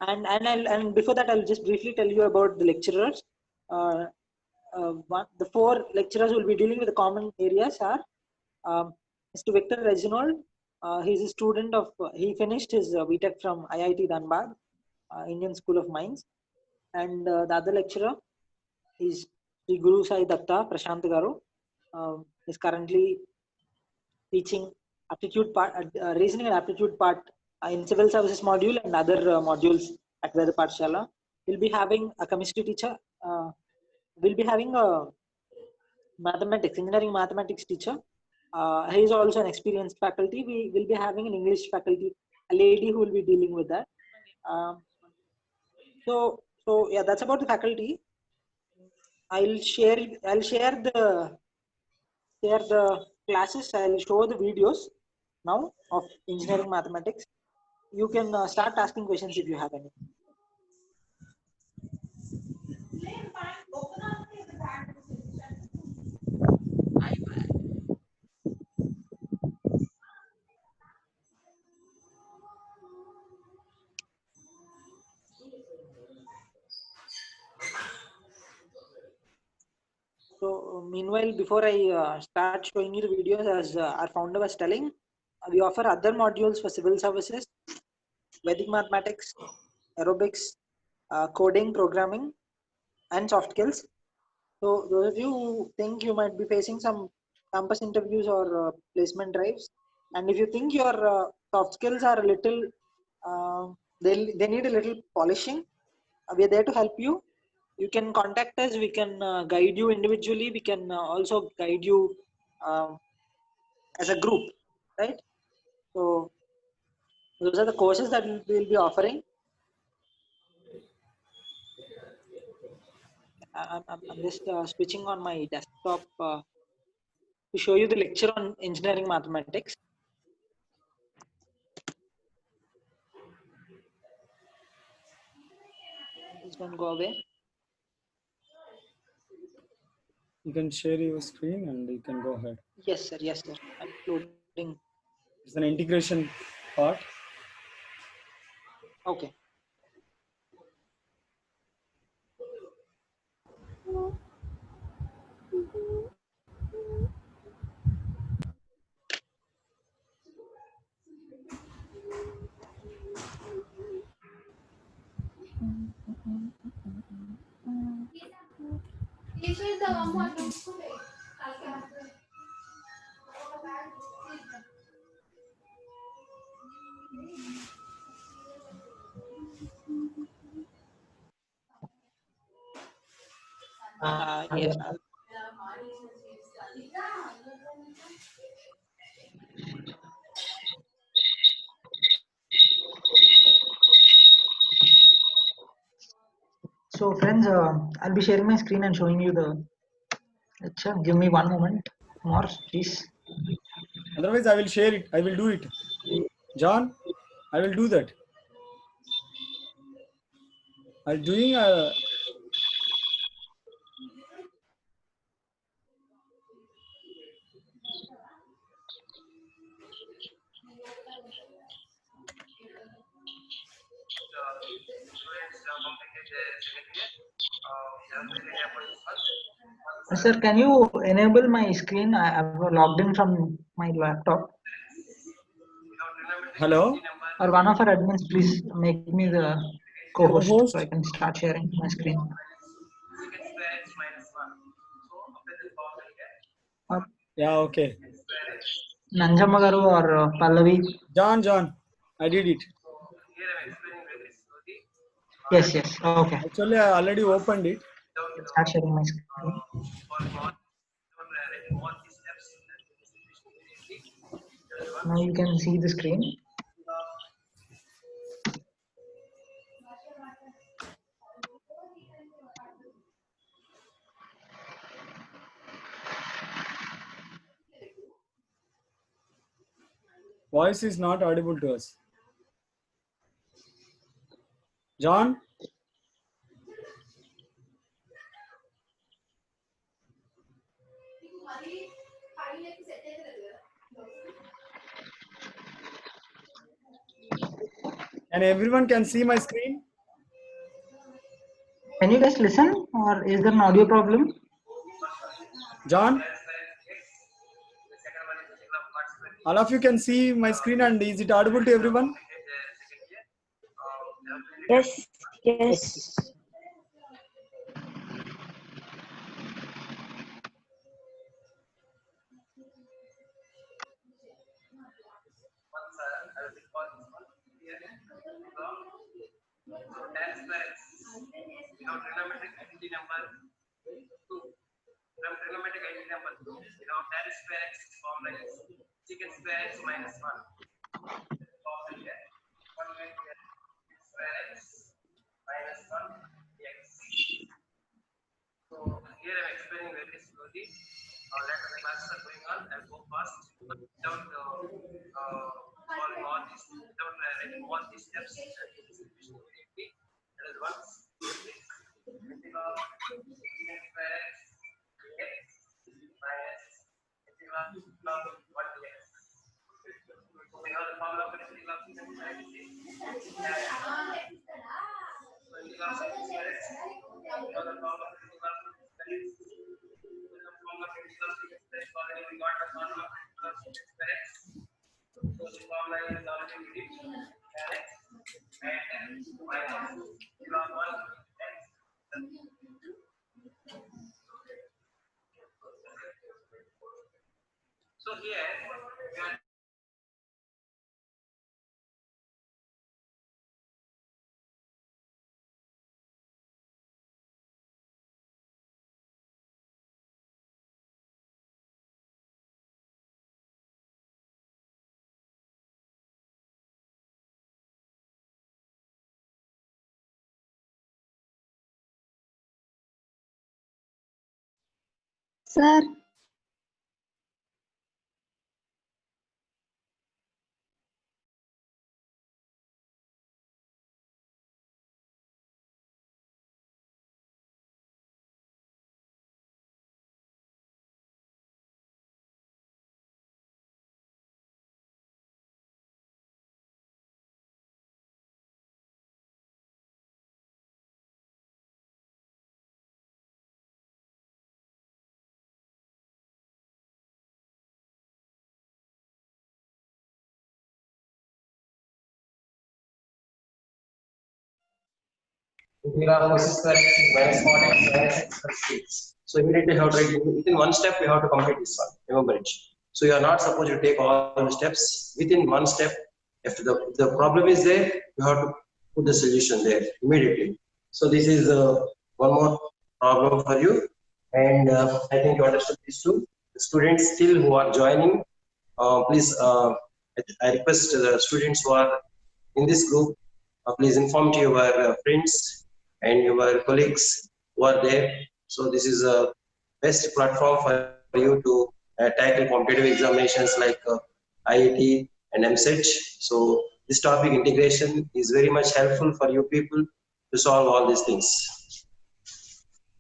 And before that, I'll just briefly tell you about the lecturers. The 4 lecturers who will be dealing with the common areas are Mr. Victor Reginald. He's a student of, he finished his BTech from IIT Dhanbad, Indian School of Mines. And the other lecturer is Sri Guru Sai Datta Prashant Garu. Is currently teaching aptitude part, reasoning and aptitude part in civil services module and other modules at Veda Pathshala. We'll be having a chemistry teacher. We'll be having a engineering mathematics teacher. He is also an experienced faculty. We will be having an English faculty, a lady who will be dealing with that. So yeah, that's about the faculty. I'll share the classes. I'll show the videos now of engineering mathematics. You can start asking questions if you have any. So meanwhile, before I start showing you the videos, as our founder was telling, we offer other modules for civil services, Vedic mathematics, aerobics, coding, programming, and soft skills. So those of you who think you might be facing some campus interviews or placement drives, and if you think your soft skills are a little, they need a little polishing, we are there to help you. You can contact us. We can guide you individually. We can also guide you as a group, right? So those are the courses that we'll be offering. I'm just switching on my desktop to show you the lecture on engineering mathematics. Please don't go away. You can share your screen and you can go ahead. Yes, sir. Yes, sir. I'm loading. It's an integration part. Okay. Yes. So, friends, I'll be sharing my screen and showing you the lecture. Give me one moment more, please. Otherwise, I will share it. I will do it. John, I will do that. I'm doing a. Sir, can you enable my screen? I've logged in from my laptop. Hello? Or one of our admins, please make me the co-host Co-host? so I can start sharing my screen. Yeah, okay. Nanjamma garu or Pallavi? John, I did it. Yes, yes. Okay. Actually, I already opened it. Start sharing my screen. Now you can see the screen. Voice is not audible to us. John? And everyone can see my screen? Can you guys listen or is there an audio problem? John? All of you can see my screen and is it audible to everyone? Yes, yes. Sir. Minus 4 x minus x plus 6. So immediately you have to write within one step we have to complete this one. Remember it. So you are not supposed to take all the steps within one step. If the problem is there, you have to put the solution there immediately. So this is one more problem for you, and I think you understood these two. The students still who are joining, please. I request the students who are in this group, please inform to your friends and your colleagues who are there. So this is a best platform for you to tackle competitive examinations like IIT and MSET. So this topic integration is very much helpful for you people to solve all these things.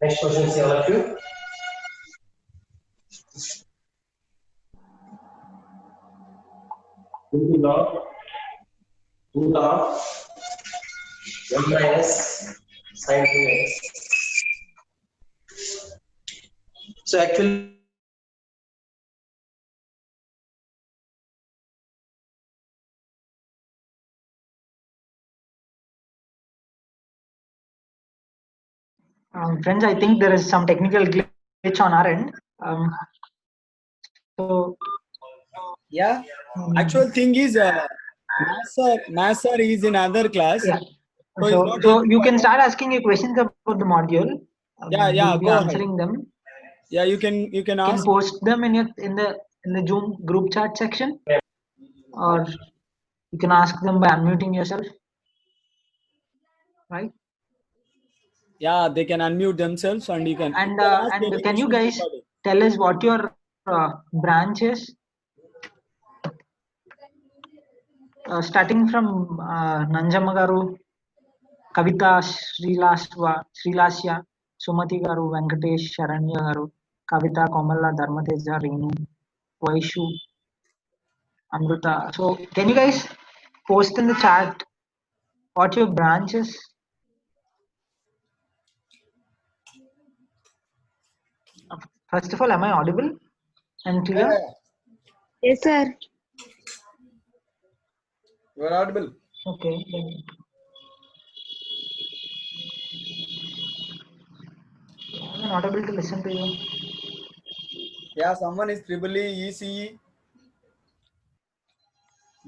Next question, see all of you. Root of 1 minus sin 2x. So actually, Friends, I think there is some technical glitch on our end. So Yeah. Actual thing is, Nasser is in other class. yeah. So he's not So able you to can attend. start asking your questions about the module. Yeah, We'll be go ahead. answering them. Yeah, you can You can ask. post them in the Zoom group chat section, or you can ask them by unmuting yourself. Right? Yeah, they can unmute themselves and you can. And ask and any can you questions guys regarding. tell us what your branch is? Starting from Nanjamma garu, Kavita, Srilasya, Sumati garu, Venkatesh, Sharanya garu, Kavita, Komala, Dharmateja, Renu, Vaishu, Amruta. So can you guys post in the chat what your branch is? First of all, am I audible and clear? Yes, sir. You are audible. Okay. Then. I'm not able to listen to you. Yeah, someone is EEE, ECE.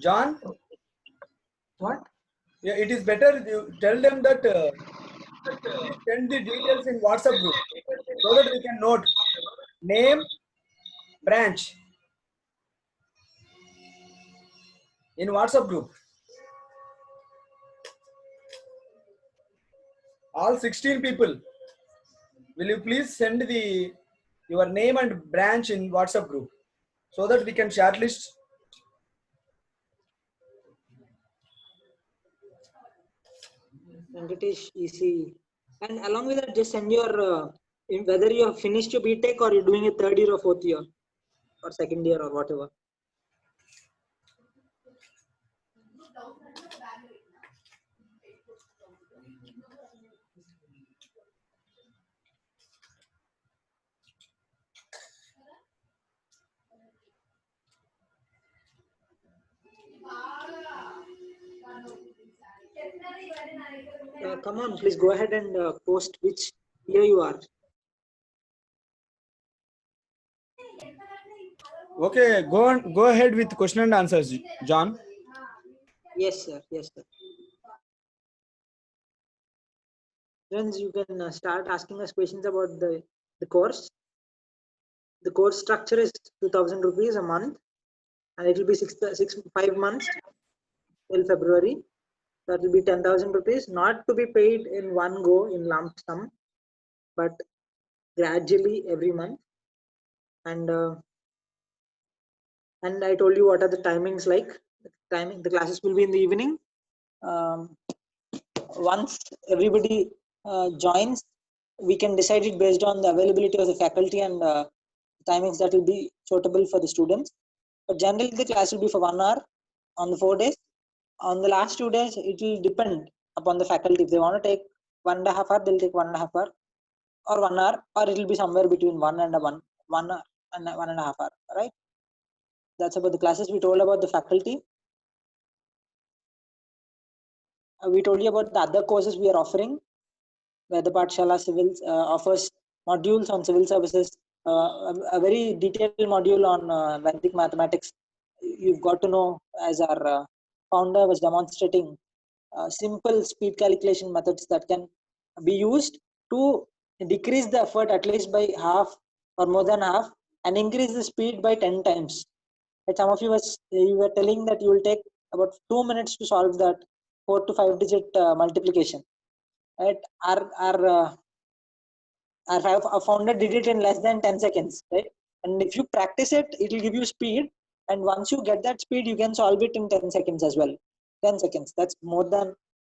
John? What? Yeah, it is better you tell them that please send the details in WhatsApp group so that we can note name, branch in WhatsApp group. All 16 people. Will you please send your name and branch in WhatsApp group so that we can shortlist. Venkatesh, EC. And along with that, just send your whether you have finished your BTech or you're doing a third year or fourth year or second year or whatever. Come on, please go ahead and post which year you are. Okay, go ahead with question and answers, John. Yes, sir. Yes, sir. Friends, you can start asking us questions about the course. The course structure is 2,000 rupees a month, and it will be 5 months till February. That will be 10,000 rupees, not to be paid in one go in lump sum, but gradually every month. and I told you what are the timings like. The classes will be in the evening. Once everybody joins, we can decide it based on the availability of the faculty and timings that will be suitable for the students. But generally, the class will be for 1 hour on the 4 days. On the last 2 days, it will depend upon the faculty. If they want to take 1.5 hour, they'll take 1.5 hour or 1 hour, or it will be somewhere between 1 and 1 hour and 1.5 hour. Right? That's about the classes. We told about the faculty. We told you about the other courses we are offering. Where the Pathshala Civils offers modules on civil services, a very detailed module on Vedic mathematics. You've got to know, as our founder was demonstrating, simple speed calculation methods that can be used to decrease the effort at least by half or more than half and increase the speed by 10 times. Like some of you were telling that you will take about 2 minutes to solve that 4 to 5 digit multiplication. Right? Our founder did it in less than 10 seconds, right? And if you practice it, it will give you speed. And once you get that speed, you can solve it in 10 seconds as well. 10 seconds. That's more than